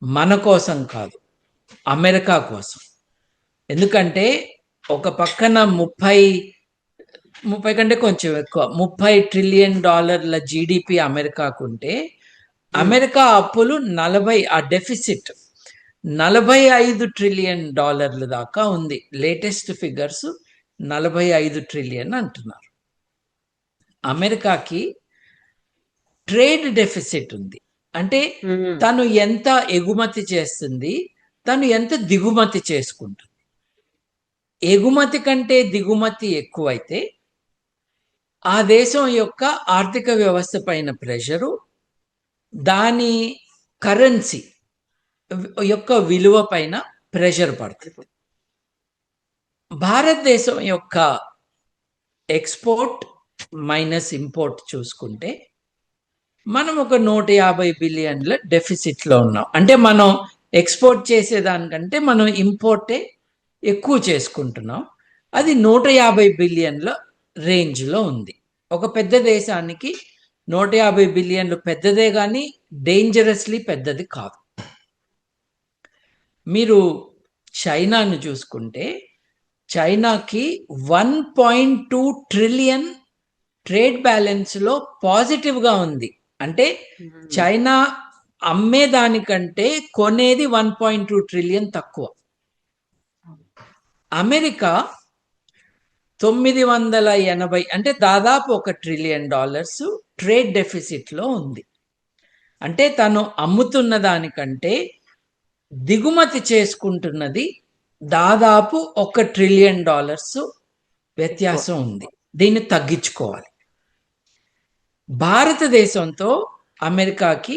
S3: మన కోసం కాదు, అమెరికా కోసం. ఎందుకంటే ఒక పక్కన 30 కంటే కొంచెం ఎక్కువ $30 ట్రిలియన్ జీడిపి అమెరికాకు ఉంటే, అమెరికా అప్పులు 40, ఆ డెఫిసిట్ $45 ట్రిలియన్ దాకా ఉంది. లేటెస్ట్ ఫిగర్స్ 45 ట్రిలియన్ అంటున్నారు. అమెరికాకి ట్రేడ్ డెఫిసిట్ ఉంది. అంటే తను ఎంత ఎగుమతి చేస్తుంది, తను ఎంత దిగుమతి చేసుకుంటుంది. ఎగుమతి కంటే దిగుమతి ఎక్కువైతే ఆ దేశం యొక్క ఆర్థిక వ్యవస్థ పైన ప్రెషరు, దాని కరెన్సీ యొక్క విలువ పైన ప్రెషర్ పడుతుంది. భారతదేశం యొక్క ఎక్స్పోర్ట్ మైనస్ ఇంపోర్ట్ చూసుకుంటే మనం ఒక 150 బిలియన్ల డెఫిసిట్లో ఉన్నాం. అంటే మనం ఎక్స్పోర్ట్ చేసేదానికంటే మనం ఇంపోర్టే ఎక్కువ చేసుకుంటున్నాం. అది 150 బిలియన్ల రేంజ్లో ఉంది. ఒక పెద్ద దేశానికి 150 బిలియన్లు పెద్దదే, కానీ డేంజరస్లీ పెద్దది కాదు. మీరు చైనాను చూసుకుంటే చైనాకి 1.2 ట్రిలియన్ ట్రేడ్ బ్యాలెన్స్లో పాజిటివ్గా ఉంది. అంటే చైనా అమ్మేదానికంటే కొనేది 1.2 ట్రిలియన్ తక్కువ. అమెరికా 980, అంటే దాదాపు $1 ట్రిలియన్ ట్రేడ్ డెఫిసిట్లో ఉంది. అంటే తను అమ్ముతున్న దానికంటే దిగుమతి చేసుకుంటున్నది దాదాపు $1 ట్రిలియన్ వ్యత్యాసం ఉంది. దీన్ని తగ్గించుకోవాలి. భారతదేశంతో అమెరికాకి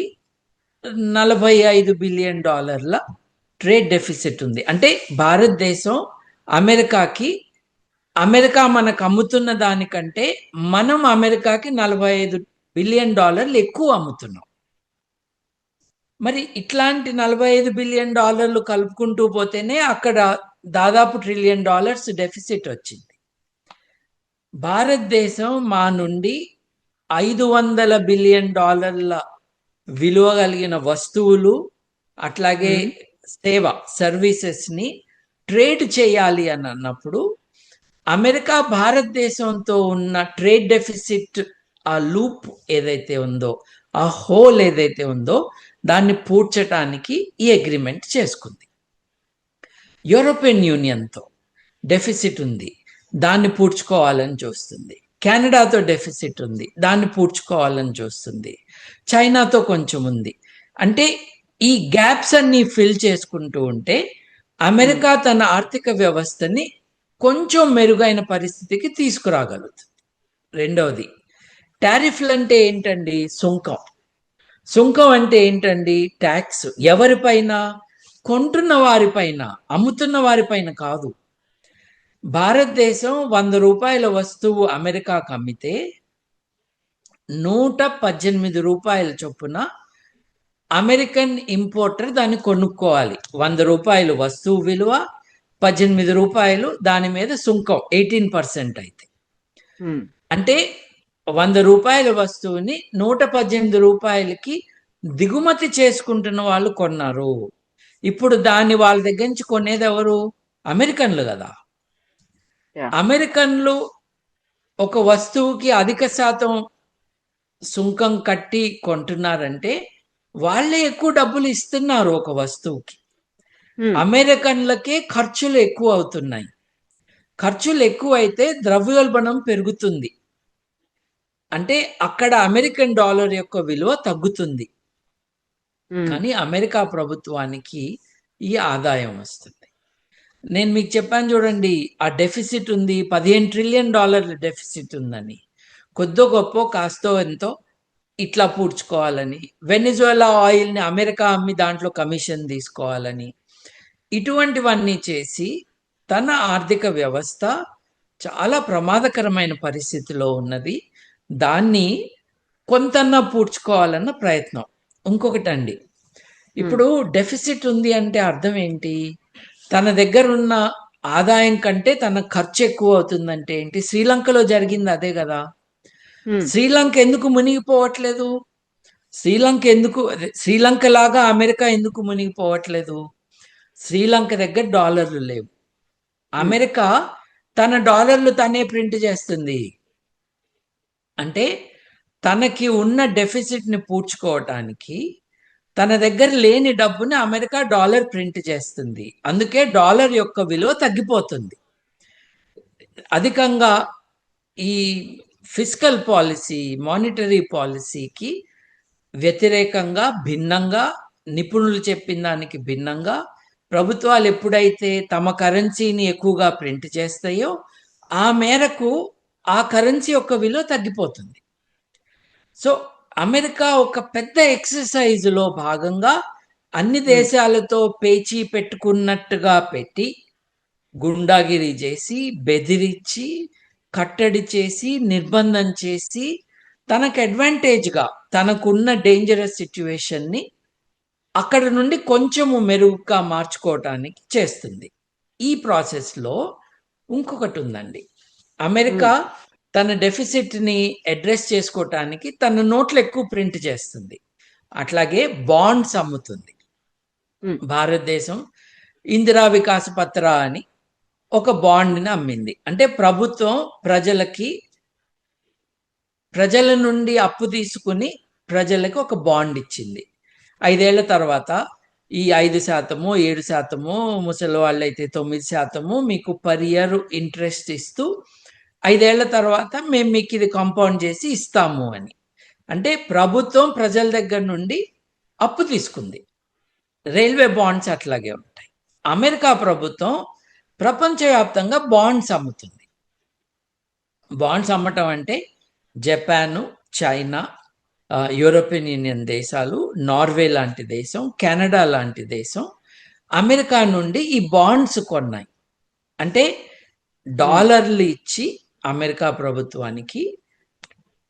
S3: $45 బిలియన్ ట్రేడ్ డెఫిసిట్ ఉంది. అంటే భారతదేశం అమెరికాకి, అమెరికా మనకు అమ్ముతున్న దానికంటే మనం అమెరికాకి $45 బిలియన్ ఎక్కువ అమ్ముతున్నాం. మరి ఇట్లాంటి $45 బిలియన్ కలుపుకుంటూ పోతేనే అక్కడ దాదాపు $1 ట్రిలియన్ డెఫిసిట్ వచ్చింది. భారతదేశం మా నుండి $500 బిలియన్ విలువ కలిగిన వస్తువులు, అట్లాగే సేవ, సర్వీసెస్ని ట్రేడ్ చేయాలి అని అన్నప్పుడు అమెరికా భారతదేశంతో ఉన్న ట్రేడ్ డెఫిసిట్, ఆ లూప్ ఏదైతే ఉందో, ఆ హోల్ ఏదైతే ఉందో, దాన్ని పూడ్చడానికి ఈ అగ్రిమెంట్ చేసుకుంది. యూరోపియన్ యూనియన్తో డెఫిసిట్ ఉంది, దాన్ని పూడ్చుకోవాలని చూస్తుంది. కెనడాతో డెఫిసిట్ ఉంది, దాన్ని పూడ్చుకోవాలని చూస్తుంది. చైనాతో కొంచెం ఉంది. అంటే ఈ గ్యాప్స్ అన్ని ఫిల్ చేసుకుంటూ ఉంటే అమెరికా తన ఆర్థిక వ్యవస్థని కొంచెం మెరుగైన పరిస్థితికి తీసుకురాగలుగుతుంది. రెండవది, టారిఫ్లు అంటే ఏంటండి? సుంకం. సుంకం అంటే ఏంటండి? ట్యాక్స్. ఎవరిపైన? కొంటున్న వారిపైన, అమ్ముతున్న వారిపైన కాదు. భారతదేశం 100 రూపాయల వస్తువు అమెరికాకు అమ్మితే 118 రూపాయల చొప్పున అమెరికన్ ఇంపోర్టర్ దాన్ని కొనుక్కోవాలి. 100 రూపాయలు వస్తువు విలువ, 18 రూపాయలు దాని మీద సుంకం 18% అయితే. అంటే 100 రూపాయల వస్తువుని 118 రూపాయలకి దిగుమతి చేసుకుంటున్న వాళ్ళు కొన్నారు. ఇప్పుడు దాన్ని వాళ్ళ దగ్గర నుంచి కొనేది ఎవరు? అమెరికన్లు కదా. అమెరికన్లు ఒక వస్తువుకి అధిక శాతం సుంకం కట్టి కొంటున్నారంటే వాళ్ళే ఎక్కువ డబ్బులు ఇస్తున్నారు ఒక వస్తువుకి. అమెరికన్లకే ఖర్చులు ఎక్కువ అవుతున్నాయి. ఖర్చులు ఎక్కువైతే ద్రవ్యోల్బణం పెరుగుతుంది. అంటే అక్కడ అమెరికన్ డాలర్ యొక్క విలువ తగ్గుతుంది. కానీ అమెరికా ప్రభుత్వానికి ఈ ఆదాయం వస్తుంది. నేను మీకు చెప్పాను చూడండి, ఆ డెఫిసిట్ ఉంది, $15 ట్రిలియన్ డెఫిసిట్ ఉందని. కొద్దో గొప్ప కాస్తో ఎంతో ఇట్లా పూడ్చుకోవాలని, వెనిజువలా ఆయిల్ని అమెరికా అమ్మి దాంట్లో కమిషన్ తీసుకోవాలని, ఇటువంటివన్నీ చేసి తన ఆర్థిక వ్యవస్థ చాలా ప్రమాదకరమైన పరిస్థితిలో ఉన్నది. దాన్ని కొంతన్నా పూడ్చుకోవాలన్న ప్రయత్నం. ఇంకొకటండి, ఇప్పుడు డెఫిసిట్ ఉంది అంటే అర్థం ఏంటి? తన దగ్గర ఉన్న ఆదాయం కంటే తన ఖర్చు ఎక్కువ అవుతుందంటే ఏంటి? శ్రీలంకలో జరిగింది అదే కదా. శ్రీలంక ఎందుకు మునిగిపోవట్లేదు? శ్రీలంక లాగా అమెరికా ఎందుకు మునిగిపోవట్లేదు? శ్రీలంక దగ్గర డాలర్లు లేవు. అమెరికా తన డాలర్లు తనే ప్రింట్ చేస్తుంది. అంటే తనకి ఉన్న డెఫిసిట్ని పూడ్చుకోవటానికి తన దగ్గర లేని డబ్బుని అమెరికా డాలర్ ప్రింట్ చేస్తుంది. అందుకే డాలర్ యొక్క విలువ తగ్గిపోతుంది. అధికంగా ఈ ఫిస్కల్ పాలసీ, మానిటరీ పాలసీకి వ్యతిరేకంగా, భిన్నంగా, నిపుణులు చెప్పిన దానికి భిన్నంగా ప్రభుత్వాలు ఎప్పుడైతే తమ కరెన్సీని ఎక్కువగా ప్రింట్ చేస్తాయో ఆ మేరకు ఆ కరెన్సీ యొక్క విలువ తగ్గిపోతుంది. సో అమెరికా ఒక పెద్ద ఎక్సర్సైజ్లో భాగంగా అన్ని దేశాలతో పేచీ పెట్టుకున్నట్టుగా పెట్టి గుండాగిరి చేసి, బెదిరించి, కట్టడి చేసి, నిర్బంధం చేసి తనకు అడ్వాంటేజ్గా తనకున్న డేంజరస్ సిచ్యువేషన్ని అక్కడ నుండి కొంచెము మెరుగుగా మార్చుకోవటానికి చేస్తుంది. ఈ ప్రాసెస్లో ఇంకొకటి ఉందండి. అమెరికా తన డెఫిసిట్ని అడ్రస్ చేసుకోవటానికి తన నోట్లు ఎక్కువ ప్రింట్ చేస్తుంది. అట్లాగే బాండ్స్ అమ్ముతుంది. భారతదేశం ఇందిరా వికాస పత్ర అని ఒక బాండ్ని అమ్మింది. అంటే ప్రభుత్వం ప్రజల నుండి అప్పు తీసుకుని ప్రజలకు ఒక బాండ్ ఇచ్చింది. 5 ఏళ్ల తర్వాత ఈ 5%, 7%, ముసలి వాళ్ళైతే 9% మీకు పర్ ఇయర్ ఇంట్రెస్ట్ ఇస్తూ 5 ఏళ్ల తర్వాత మేము మీకు ఇది కాంపౌండ్ చేసి ఇస్తాము అని. అంటే ప్రభుత్వం ప్రజల దగ్గర నుండి అప్పు తీసుకుంది. రైల్వే బాండ్స్ అట్లాగే ఉంటాయి. అమెరికా ప్రభుత్వం ప్రపంచవ్యాప్తంగా బాండ్స్ అమ్ముతుంది. బాండ్స్ అమ్మటం అంటే జపాను, చైనా, యూరోపియన్ యూనియన్ దేశాలు, నార్వే లాంటి దేశం, కెనడా లాంటి దేశం అమెరికా నుండి ఈ బాండ్స్ కొన్నాయి. అంటే డాలర్లు ఇచ్చి అమెరికా ప్రభుత్వానికి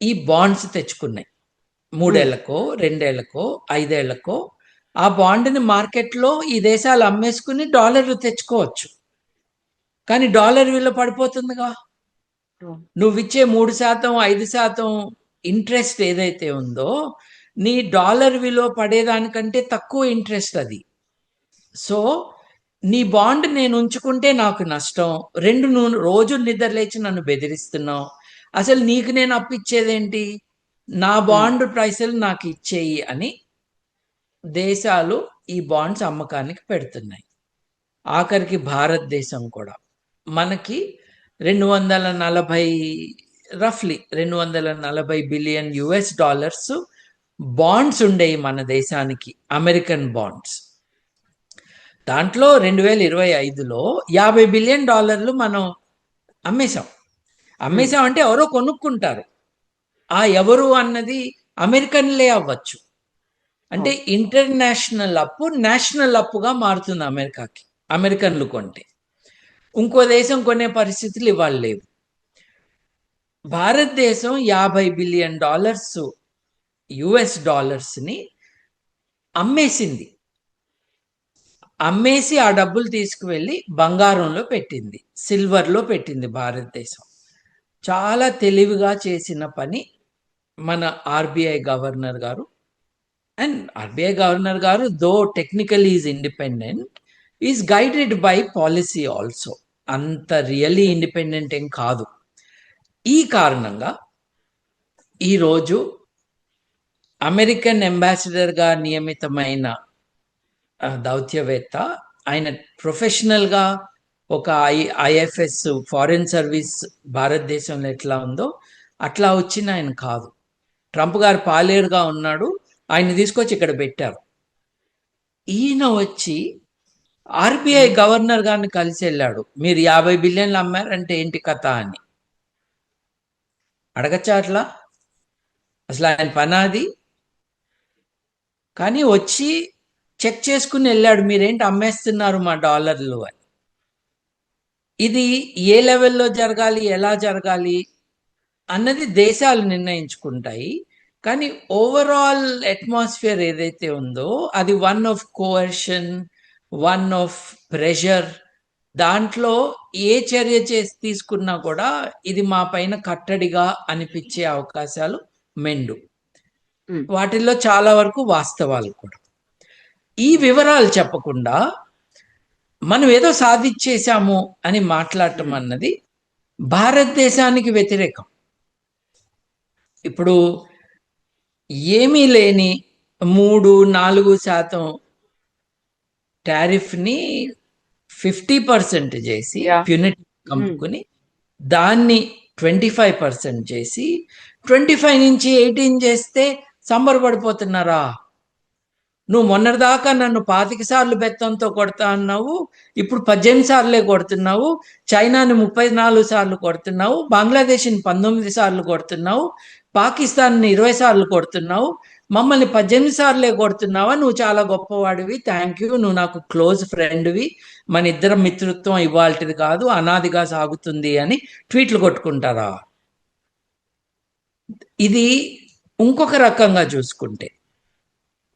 S3: ఈ బాండ్స్ తెచ్చుకున్నాయి. 3 ఏళ్లకో, 2 ఏళ్లకో, 5 ఏళ్లకో ఆ బాండ్ని మార్కెట్లో ఈ దేశాలు అమ్మేసుకుని డాలర్లు తెచ్చుకోవచ్చు. కానీ డాలర్ విలువ పడిపోతుందిగా. నువ్వు ఇచ్చే 3%, 5% ఇంట్రెస్ట్ ఏదైతే ఉందో నీ డాలర్ విలువ పడేదానికంటే తక్కువ ఇంట్రెస్ట్ అది. సో నీ బాండ్ నేను ఉంచుకుంటే నాకు నష్టం. నువ్వు రోజు నిద్ర లేచి నన్ను బెదిరిస్తున్నావు. అసలు నీకు నేను అప్పిచ్చేదేంటి? నా బాండ్ పైసలు నాకు ఇచ్చేయి అని దేశాలు ఈ బాండ్స్ అమ్మకానికి పెడుతున్నాయి. ఆఖరికి భారతదేశం కూడా మనకి 240 బిలియన్ US డాలర్స్ బాండ్స్ ఉండేవి మన దేశానికి, అమెరికన్ బాండ్స్. దాంట్లో 2025లో $50 బిలియన్ మనం అమ్మేశాం. అమ్మేశాం అంటే ఎవరో కొనుక్కుంటారు. ఆ ఎవరు అన్నది అమెరికన్లే అవ్వచ్చు. అంటే ఇంటర్నేషనల్ అప్పు నేషనల్ అప్పుగా మారుతుంది అమెరికాకి, అమెరికన్లు కొంటే. ఇంకో దేశం కొనే పరిస్థితులు ఇవాళ లేవు. భారతదేశం $50 బిలియన్ US డాలర్స్ని అమ్మేసింది. అమ్మేసి ఆ డబ్బులు తీసుకువెళ్ళి బంగారంలో పెట్టింది, సిల్వర్లో పెట్టింది భారతదేశం. చాలా తెలివిగా చేసిన పని మన ఆర్బీఐ గవర్నర్ గారు. అండ్ ఆర్బీఐ గవర్నర్ గారు though technical is independent, is guided by policy also. అంత రియల్లీ ఇండిపెండెంట్ ఏం కాదు. ఈ కారణంగా ఈరోజు అమెరికన్ అంబాసిడర్గా నియమితమైన దౌత్యవేత్త, ఆయన ప్రొఫెషనల్గా ఒక ఐఎఫ్ఎస్ ఫారెన్ సర్వీస్ భారతదేశంలో ఎట్లా ఉందో అట్లా వచ్చిన ఆయన కాదు. ట్రంప్ గారు పాలేరుగా ఉన్నాడు, ఆయన తీసుకొచ్చి ఇక్కడ పెట్టారు. ఈయన వచ్చి ఆర్బీఐ గవర్నర్ గారిని కలిసి వెళ్ళాడు. మీరు 50 బిలియన్లు అమ్మారంటే ఏంటి కథ అని అడగచ్చా అట్లా? అసలు ఆయన పనాది? కానీ వచ్చి చెక్ చేసుకుని వెళ్ళాడు, మీరేంటి అమ్మేస్తున్నారు మా డాలర్లు అని. ఇది ఏ లెవెల్లో జరగాలి, ఎలా జరగాలి అన్నది దేశాలు నిర్ణయించుకుంటాయి. కానీ ఓవరాల్ అట్మాస్ఫియర్ ఏదైతే ఉందో అది one of coercion, one of pressure. దాంట్లో ఏ చర్య తీసుకున్నా కూడా ఇది మా పైన కట్టడిగా అనిపించే అవకాశాలు మెండు. వాటిల్లో చాలా వరకు వాస్తవాలు కూడా. ఈ వివరాలు చెప్పకుండా మనం ఏదో సాధించేశాము అని మాట్లాడటం అన్నది భారతదేశానికి వ్యతిరేకం. ఇప్పుడు ఏమీ లేని 3-4% టారిఫ్ని 50% చేసి ప్యూనిటీ కమ్ముకుని దాన్ని 25% చేసి 25 నుంచి 18 చేస్తే సంబరపడిపోతున్నారా? నువ్వు మొన్నటిదాకా నన్ను 25 సార్లు బెత్తంతో కొడతా అన్నావు, ఇప్పుడు 18 సార్లే కొడుతున్నావు. చైనాని 34 సార్లు కొడుతున్నావు, బంగ్లాదేశ్ని 19 సార్లు కొడుతున్నావు, పాకిస్తాన్ని 20 సార్లు కొడుతున్నావు, మమ్మల్ని 18 సార్లే కొడుతున్నావా? నువ్వు చాలా గొప్పవాడివి, థ్యాంక్ యూ, నువ్వు నాకు క్లోజ్ ఫ్రెండ్వి, మన ఇద్దరం మిత్రత్వం ఇవాల్టిది కాదు, అనాదిగా సాగుతుంది అని ట్వీట్లు కొట్టుకుంటారా? ఇది ఇంకొక రకంగా చూసుకుంటే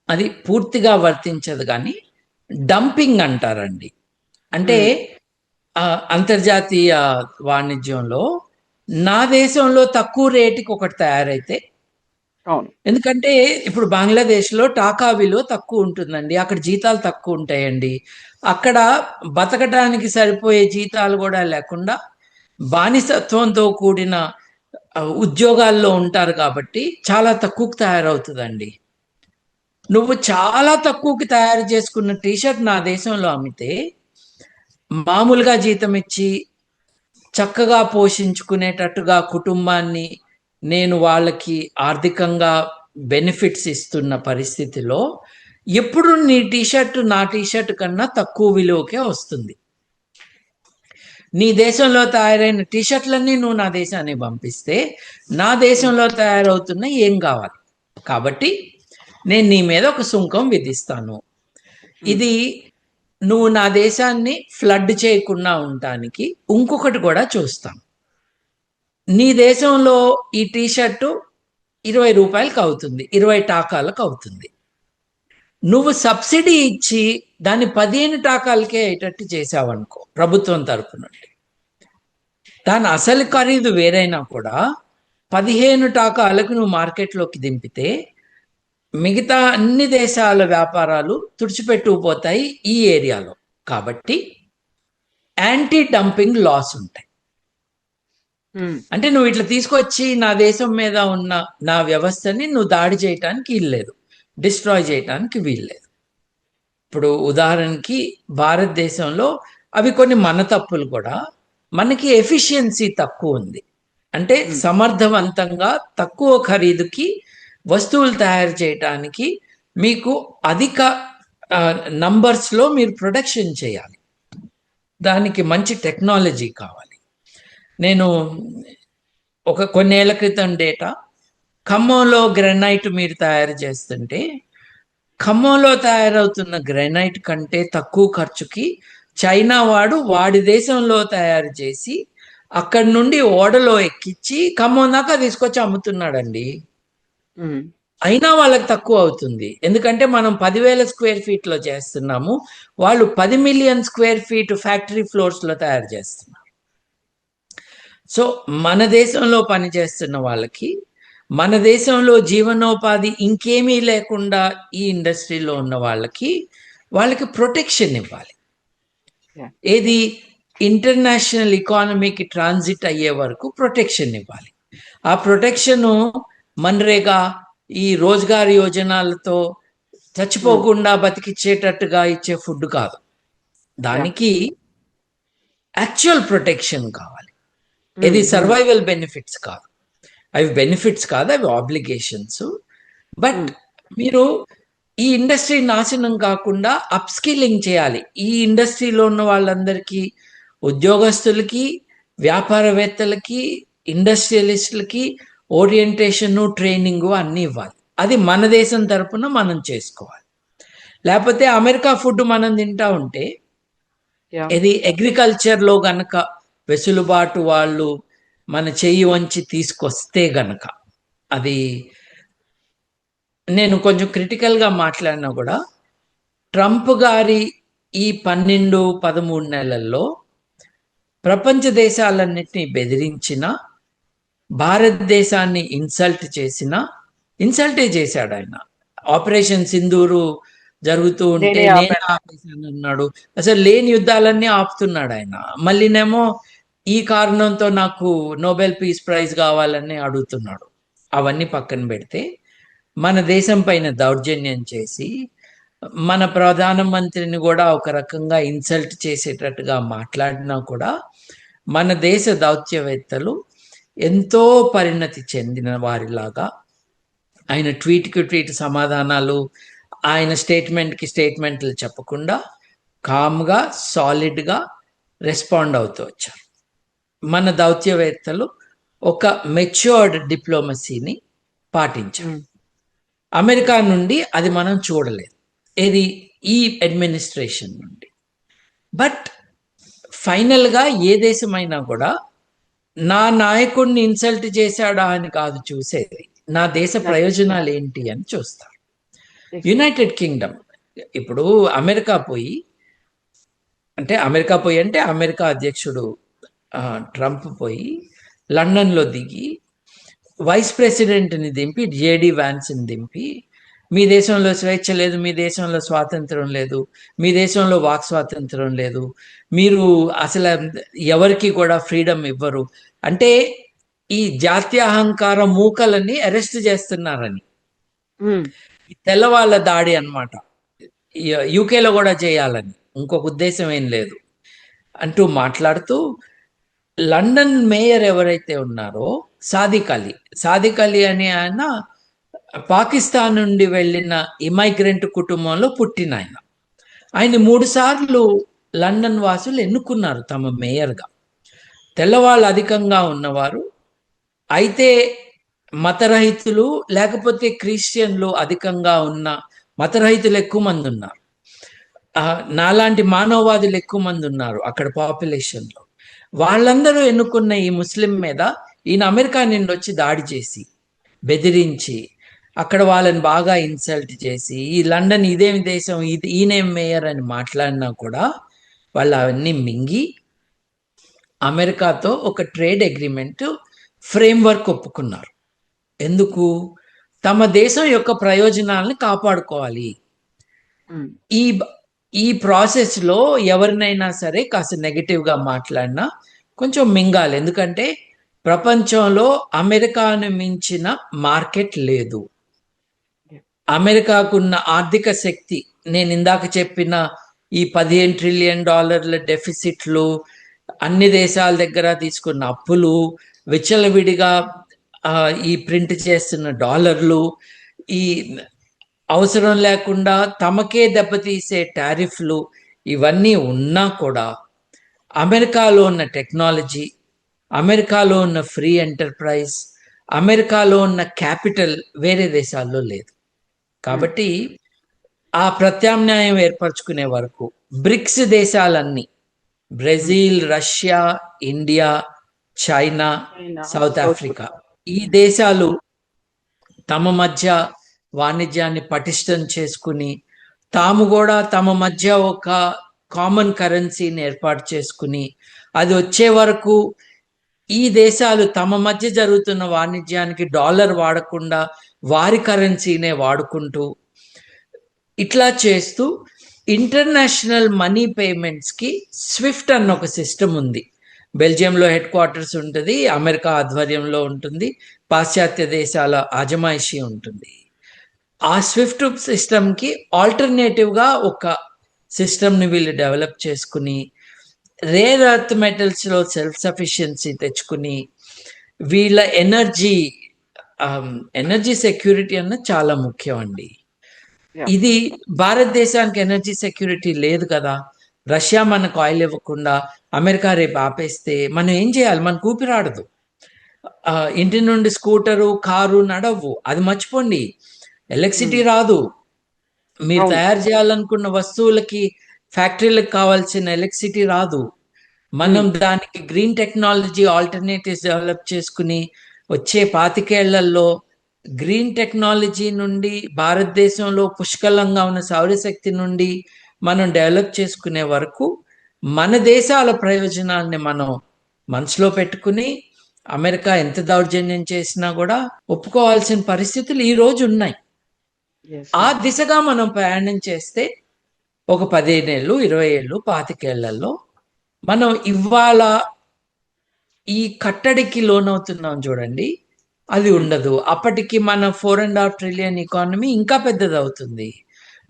S3: అది పూర్తిగా వర్తించదు, కానీ డంపింగ్ అంటారండి. అంటే అంతర్జాతీయ వాణిజ్యంలో నా దేశంలో తక్కువ రేటుకి ఒకటి తయారైతే, ఎందుకంటే ఇప్పుడు బంగ్లాదేశ్లో టాకా విలువ తక్కువ ఉంటుందండి, అక్కడ జీతాలు తక్కువ ఉంటాయండి, అక్కడ బతకడానికి సరిపోయే జీతాలు కూడా లేకుండా బానిసత్వంతో కూడిన ఉద్యోగాల్లో ఉంటారు కాబట్టి చాలా తక్కువకు తయారవుతుందండి. నువ్వు చాలా తక్కువకి తయారు చేసుకున్న టీషర్ట్ నా దేశంలో అమ్మితే మామూలుగా జీతం ఇచ్చి చక్కగా పోషించుకునేటట్టుగా కుటుంబాన్ని నేను వాళ్ళకి ఆర్థికంగా బెనిఫిట్స్ ఇస్తున్న పరిస్థితిలో ఎప్పుడు నీ టీషర్ట్ నా టీషర్ట్ కన్నా తక్కువ విలువకే వస్తుంది. నీ దేశంలో తయారైన టీషర్ట్లన్నీ నువ్వు నా దేశానికి పంపిస్తే నా దేశంలో తయారవుతున్న ఏం కావాలి? కాబట్టి నేను నీ మీద ఒక సుంకం విధిస్తాను. ఇది నువ్వు నా దేశాన్ని ఫ్లడ్ చేయకుండా ఉండటానికి ఇంకొకటి కూడా చూస్తాను. నీ దేశంలో ఈ టీషర్టు 20 రూపాయలకు అవుతుంది, 20 టాకాలకు అవుతుంది. నువ్వు సబ్సిడీ ఇచ్చి దాన్ని 15 టాకాలకే అయ్యేటట్టు చేసావనుకో ప్రభుత్వం తరపు నుండి, దాని అసలు ఖరీదు వేరైనా కూడా 15 టాకాలకు నువ్వు మార్కెట్లోకి దింపితే మిగతా అన్ని దేశాల వ్యాపారాలు తుడిచిపెట్టుకుపోతాయి ఈ ఏరియాలో. కాబట్టి యాంటీ డంపింగ్ లాస్ ఉంటాయి. అంటే నువ్వు ఇట్లా తీసుకొచ్చి నా దేశం మీద ఉన్న నా వ్యవస్థని నువ్వు దాడి చేయటానికి వీల్లేదు, డిస్ట్రాయ్ చేయటానికి వీల్లేదు. ఇప్పుడు ఉదాహరణకి భారతదేశంలో అవి కొన్ని మన తప్పులు కూడా, మనకి ఎఫిషియన్సీ తక్కువ ఉంది. అంటే సమర్థవంతంగా తక్కువ ఖరీదుకి వస్తువులు తయారు చేయటానికి మీకు అధిక నంబర్స్లో మీరు ప్రొడక్షన్ చేయాలి. దానికి మంచి టెక్నాలజీ కావాలి. నేను కొన్నేళ్ల క్రితం డేటా, ఖమ్మంలో గ్రానైట్ మీరు తయారు చేస్తుంటే ఖమ్మంలో తయారవుతున్న గ్రానైట్ కంటే తక్కువ ఖర్చుకి చైనా వాడి దేశంలో తయారు చేసి అక్కడి నుండి ఓడలో ఎక్కించి ఖమ్మం దాకా తీసుకొచ్చి అమ్ముతున్నాడండి. అయినా వాళ్ళకి తక్కువ అవుతుంది, ఎందుకంటే మనం 10,000 స్క్వేర్ ఫీట్లో చేస్తున్నాము, వాళ్ళు 10 మిలియన్ స్క్వేర్ ఫీట్ ఫ్యాక్టరీ ఫ్లోర్స్లో తయారు చేస్తున్నారు. సో మన దేశంలో పనిచేస్తున్న వాళ్ళకి, మన దేశంలో జీవనోపాధి ఇంకేమీ లేకుండా ఈ ఇండస్ట్రీలో ఉన్న వాళ్ళకి ప్రొటెక్షన్ ఇవ్వాలి. ఏది ఇంటర్నేషనల్ ఎకానమీకి ట్రాన్సిట్ అయ్యే వరకు ప్రొటెక్షన్ ఇవ్వాలి. ఆ ప్రొటెక్షను మన్రేగా, ఈ రోజ్గార్ యోజనాలతో చచ్చిపోకుండా బతికిచ్చేటట్టుగా ఇచ్చే ఫుడ్ కాదు. దానికి యాక్చువల్ ప్రొటెక్షన్ కావాలి. ఇది సర్వైవల్ బెనిఫిట్స్ కాదు, అవి బెనిఫిట్స్ కాదు, అవి ఆబ్లిగేషన్స్. బట్ మీరు ఈ ఇండస్ట్రీ నాశనం కాకుండా అప్స్కిల్లింగ్ చేయాలి. ఈ ఇండస్ట్రీలో ఉన్న వాళ్ళందరికీ, ఉద్యోగస్తులకి, వ్యాపారవేత్తలకి, ఇండస్ట్రియలిస్టులకి ఓరియంటేషను, ట్రైనింగు అన్నీ ఇవ్వాలి. అది మన దేశం తరపున మనం చేసుకోవాలి. లేకపోతే అమెరికా ఫుడ్ మనం తింటా ఉంటే, ఇది అగ్రికల్చర్లో గనక వెసులుబాటు వాళ్ళు మన చెయ్యి వంచి తీసుకొస్తే గనక, అది నేను కొంచెం క్రిటికల్గా మాట్లాడినా కూడా, ట్రంప్ గారి ఈ 12-13 నెలల్లో ప్రపంచ దేశాలన్నింటినీ బెదిరించిన, భారతదేశాన్ని ఇన్సల్టే చేశాడు ఆయన. ఆపరేషన్ సింధూరు జరుగుతూ ఉంటే నేను ఆపేశాను అన్నాడు. అసలు లేని యుద్ధాలన్నీ ఆపుతున్నాడు ఆయన. మళ్ళీనేమో ఈ కారణంతో నాకు నోబెల్ పీస్ ప్రైజ్ కావాలని అడుగుతున్నాడు. అవన్నీ పక్కన పెడితే, మన దేశం పైన దౌర్జన్యం చేసి మన ప్రధానమంత్రిని కూడా ఒక రకంగా ఇన్సల్ట్ చేసేటట్టుగా మాట్లాడినా కూడా, మన దేశ దౌత్యవేత్తలు ఎంతో పరిణతి చెందిన వారిలాగా ఆయన ట్వీట్కి ట్వీట్ సమాధానాలు, ఆయన స్టేట్మెంట్లు చెప్పకుండా కామ్గా, సాలిడ్గా రెస్పాండ్ అవుతూ వచ్చారు. మన దౌత్యవేత్తలు ఒక మెచ్యూర్డ్ డిప్లొమసీని పాటించారు. అమెరికా నుండి అది మనం చూడలేదు, ఇది ఈ అడ్మినిస్ట్రేషన్ నుండి. బట్ ఫైనల్గా ఏ దేశమైనా కూడా నా నాయకుడిని ఇన్సల్ట్ చేశాడా అని కాదు చూసేది, నా దేశ ప్రయోజనాలు ఏంటి అని చూస్తారు. యునైటెడ్ కింగ్డమ్ ఇప్పుడు అమెరికా పోయి అంటే అమెరికా అధ్యక్షుడు ట్రంప్ పోయి లండన్లో దిగి వైస్ ప్రెసిడెంట్ని దింపి, జేడి వ్యాన్స్ని దింపి, మీ దేశంలో స్వేచ్ఛ లేదు, మీ దేశంలో స్వాతంత్రం లేదు, మీ దేశంలో వాక్ స్వాతంత్రం లేదు, మీరు అసలు ఎవరికి కూడా ఫ్రీడమ్ ఇవ్వరు అంటే, ఈ జాత్యహంకార మూకలని అరెస్ట్ చేస్తున్నారని, తెల్లవాళ్ళ దాడి అన్నమాట, యూకేలో కూడా చేయాలని, ఇంకొక ఉద్దేశం ఏం లేదు అంటూ మాట్లాడుతూ, లండన్ మేయర్ ఎవరైతే ఉన్నారో సాదిక్ అలీ అని ఆయన పాకిస్తాన్ నుండి వెళ్ళిన ఇమైగ్రెంట్ కుటుంబంలో పుట్టిన ఆయన 3 సార్లు లండన్ వాసులు ఎన్నుకున్నారు తమ మేయర్గా. తెల్లవాళ్ళు అధికంగా ఉన్నవారు అయితే మతరహితులు, లేకపోతే క్రిస్టియన్లు అధికంగా ఉన్న మతరహితులు ఎక్కువ మంది ఉన్నారు. నాలాంటి మానవవాదులు ఎక్కువ మంది ఉన్నారు అక్కడ పాపులేషన్లో. వాళ్ళందరూ ఎన్నుకున్న ఈ ముస్లిం మీద ఈయన అమెరికా నుండి వచ్చి దాడి చేసి, బెదిరించి, అక్కడ వాళ్ళని బాగా ఇన్సల్ట్ చేసి, ఈ లండన్ ఇదేమి దేశం, ఈయనేం మేయర్ అని మాట్లాడినా కూడా వాళ్ళు అవన్నీ మింగి అమెరికాతో ఒక ట్రేడ్ అగ్రిమెంట్ ఫ్రేమ్వర్క్ ఒప్పుకున్నారు. ఎందుకు? తమ దేశం యొక్క ప్రయోజనాలను కాపాడుకోవాలి. ఈ ప్రాసెస్లో ఎవరినైనా సరే కాస్త నెగిటివ్గా మాట్లాడినా కొంచెం మింగాలి. ఎందుకంటే ప్రపంచంలో అమెరికాను మించిన మార్కెట్ లేదు. అమెరికాకున్న ఆర్థిక శక్తి, నేను ఇందాక చెప్పిన ఈ $15 ట్రిలియన్ డెఫిసిట్లు, అన్ని దేశాల దగ్గర తీసుకున్న అప్పులు, విచ్చలవిడిగా ఈ ప్రింట్ చేస్తున్న డాలర్లు, ఈ అవసరం లేకుండా తమకే దెబ్బతీసే టారిఫ్లు ఇవన్నీ ఉన్నా కూడా అమెరికాలో ఉన్న టెక్నాలజీ, అమెరికాలో ఉన్న ఫ్రీ ఎంటర్ప్రైజ్, అమెరికాలో ఉన్న క్యాపిటల్ వేరే దేశాల్లో లేదు. కాబట్టి ఆ ప్రత్యామ్నాయం ఏర్పరచుకునే వరకు బ్రిక్స్ దేశాలన్నీ Brazil, Russia, India, China, south Africa ఈ దేశాలు తమ మధ్య వాణిజ్యాన్ని పటిష్టం చేసుకుని తాము కూడా తమ మధ్య ఒక కామన్ కరెన్సీని ఏర్పాటు చేసుకుని అది వచ్చే వరకు ఈ దేశాలు తమ మధ్య జరుగుతున్న వాణిజ్యానికి డాలర్ వాడకుండా వారి కరెన్సీనే వాడుకుంటూ ఇట్లా చేస్తూ ఇంటర్నేషనల్ మనీ పేమెంట్స్కి స్విఫ్ట్ అన్న ఒక సిస్టమ్ ఉంది. బెల్జియంలో హెడ్ క్వార్టర్స్ ఉంటుంది, అమెరికా ఆధ్వర్యంలో ఉంటుంది, పాశ్చాత్య దేశాల అజమాయిషీ ఉంటుంది. ఆ స్విఫ్ట్ సిస్టమ్కి ఆల్టర్నేటివ్గా ఒక సిస్టమ్ని వీళ్ళు డెవలప్ చేసుకుని రేర్ ఎర్త్ మెటల్స్లో సెల్ఫ్ సఫిషియన్సీ తెచ్చుకుని వీళ్ళ ఎనర్జీ సెక్యూరిటీ అన్నది చాలా ముఖ్యం అండి. ఇది భారతదేశానికి ఎనర్జీ సెక్యూరిటీ లేదు కదా. రష్యా మనకు ఆయిల్ ఇవ్వకుండా అమెరికా రేపు ఆపేస్తే మనం ఏం చేయాలి? మనకు ఊపిరాడదు. ఇంటి నుండి స్కూటరు, కారు నడవు, అది మర్చిపోండి. ఎలక్ట్రిసిటీ రాదు. మీరు తయారు చేయాలనుకున్న వస్తువులకి ఫ్యాక్టరీలకు కావాల్సిన ఎలక్ట్రిసిటీ రాదు. మనం దానికి గ్రీన్ టెక్నాలజీ ఆల్టర్నేటివ్స్ డెవలప్ చేసుకుని వచ్చే 25 ఏళ్లలో గ్రీన్ టెక్నాలజీ నుండి భారతదేశంలో పుష్కలంగా ఉన్న సౌరశక్తి నుండి మనం డెవలప్ చేసుకునే వరకు మన దేశాల ప్రయోజనాల్ని మనం మనసులో పెట్టుకుని అమెరికా ఎంత దౌర్జన్యం చేసినా కూడా ఒప్పుకోవాల్సిన పరిస్థితులు ఈ రోజు ఉన్నాయి. ఆ దిశగా మనం ప్రయాణం చేస్తే ఒక 15 ఏళ్ళు, 20 ఏళ్ళు, 25 ఏళ్లలో మనం ఇవాళ ఈ కట్టడికి లోనవుతున్నాం చూడండి, అది ఉండదు. అప్పటికి మన 4.5 ట్రిలియన్ ఎకానమీ ఇంకా పెద్దది అవుతుంది.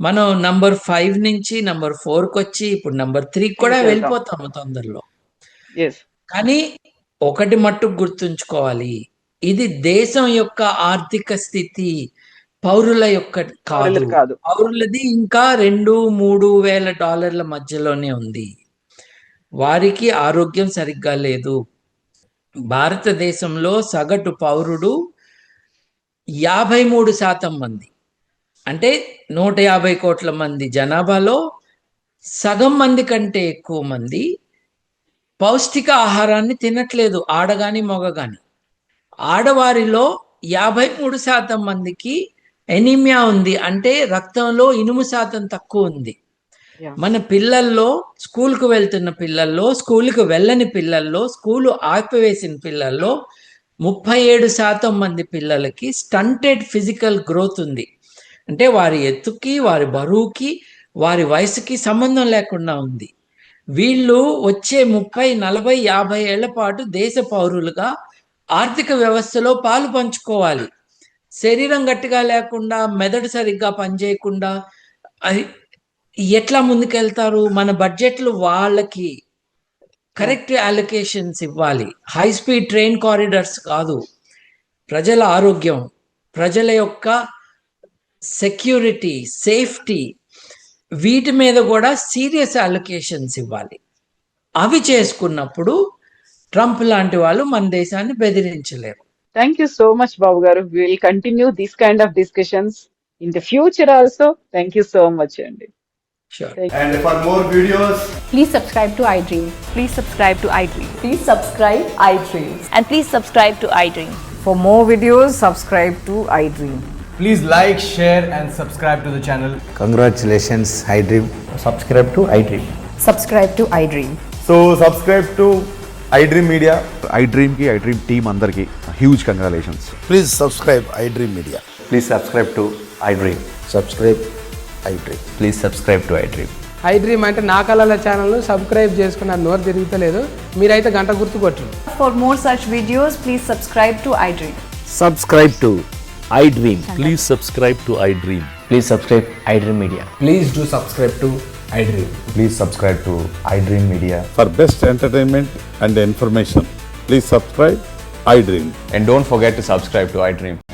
S3: మనం నంబర్ 5 నుంచి నంబర్ 4కి వచ్చి ఇప్పుడు నంబర్ 3 కూడా వెళ్ళిపోతాము తొందరలో. కానీ ఒకటి మట్టుకు గుర్తుంచుకోవాలి, ఇది దేశం యొక్క ఆర్థిక స్థితి పౌరుల యొక్క కాదు. పౌరులది ఇంకా $2-3 వేల మధ్యలోనే ఉంది. వారికి ఆరోగ్యం సరిగ్గా లేదు. భారతదేశంలో సగటు పౌరుడు 53% మంది, అంటే 150 కోట్ల మంది జనాభాలో సగం మంది కంటే ఎక్కువ మంది పౌష్టిక ఆహారాన్ని తినట్లేదు, ఆడగాని మగగాని. ఆడవారిలో 53% మందికి ఎనీమియా ఉంది, అంటే రక్తంలో ఇనుము శాతం తక్కువ ఉంది. మన పిల్లల్లో, స్కూల్కు వెళ్తున్న పిల్లల్లో, స్కూల్కి వెళ్ళని పిల్లల్లో, స్కూలు ఆపివేసిన పిల్లల్లో 37% మంది పిల్లలకి స్టంటెడ్ ఫిజికల్ గ్రోత్ ఉంది. అంటే వారి ఎత్తుకి, వారి బరువుకి, వారి వయసుకి సంబంధం లేకుండా ఉంది. వీళ్ళు వచ్చే 30, 40, 50 ఏళ్ల పాటు దేశ పౌరులుగా ఆర్థిక వ్యవస్థలో పాలు పంచుకోవాలి. శరీరం గట్టిగా లేకుండా, మెదడు సరిగ్గా పనిచేయకుండా ఎట్లా ముందుకెళ్తారు? మన బడ్జెట్లు వాళ్ళకి కరెక్ట్ అలొకేషన్స్ ఇవ్వాలి. హై స్పీడ్ ట్రైన్ కారిడార్స్ కాదు. ప్రజల ఆరోగ్యం, ప్రజల యొక్క సెక్యూరిటీ, సేఫ్టీ, వీటి మీద కూడా సీరియస్ అలొకేషన్స్ ఇవ్వాలి. అవి చేసుకున్నప్పుడు ట్రంప్ లాంటి వాళ్ళు మన దేశాన్ని బెదిరించలేరు.
S2: Thank you so much, Babu Garu. We will continue this kind of discussions in the future also. Thank you so much, Andy.
S3: Sure.
S4: And for more videos,
S5: Please subscribe to iDream.
S6: Please subscribe to iDream.
S5: Please subscribe iDream.
S6: And please subscribe to iDream.
S7: For more videos, subscribe to iDream.
S4: please like, share, and subscribe to the channel.
S8: Congratulations, iDream.
S9: Subscribe to iDream.
S5: Subscribe to iDream.
S4: So subscribe to iDream Media.
S10: iDream ki iDream team అందరికి huge congratulations.
S8: Please subscribe iDream Media.
S9: Please subscribe to iDream.
S8: Subscribe iDream.
S9: Please subscribe to iDream.
S11: iDream అంటే నా కళల ఛానల్ను subscribe చేసుకున్న నోరు తిరుగుతలేదు, మీరైతే గంట గుర్తు కొట్టండి.
S6: For more such videos, please subscribe to iDream.
S9: Subscribe to iDream.
S12: Please subscribe to iDream.
S9: Please subscribe iDream Media.
S4: Please do subscribe to iDream.
S9: Please subscribe to iDream Media.
S10: For best entertainment and information, please subscribe
S12: iDream.
S9: And don't forget to subscribe to iDream.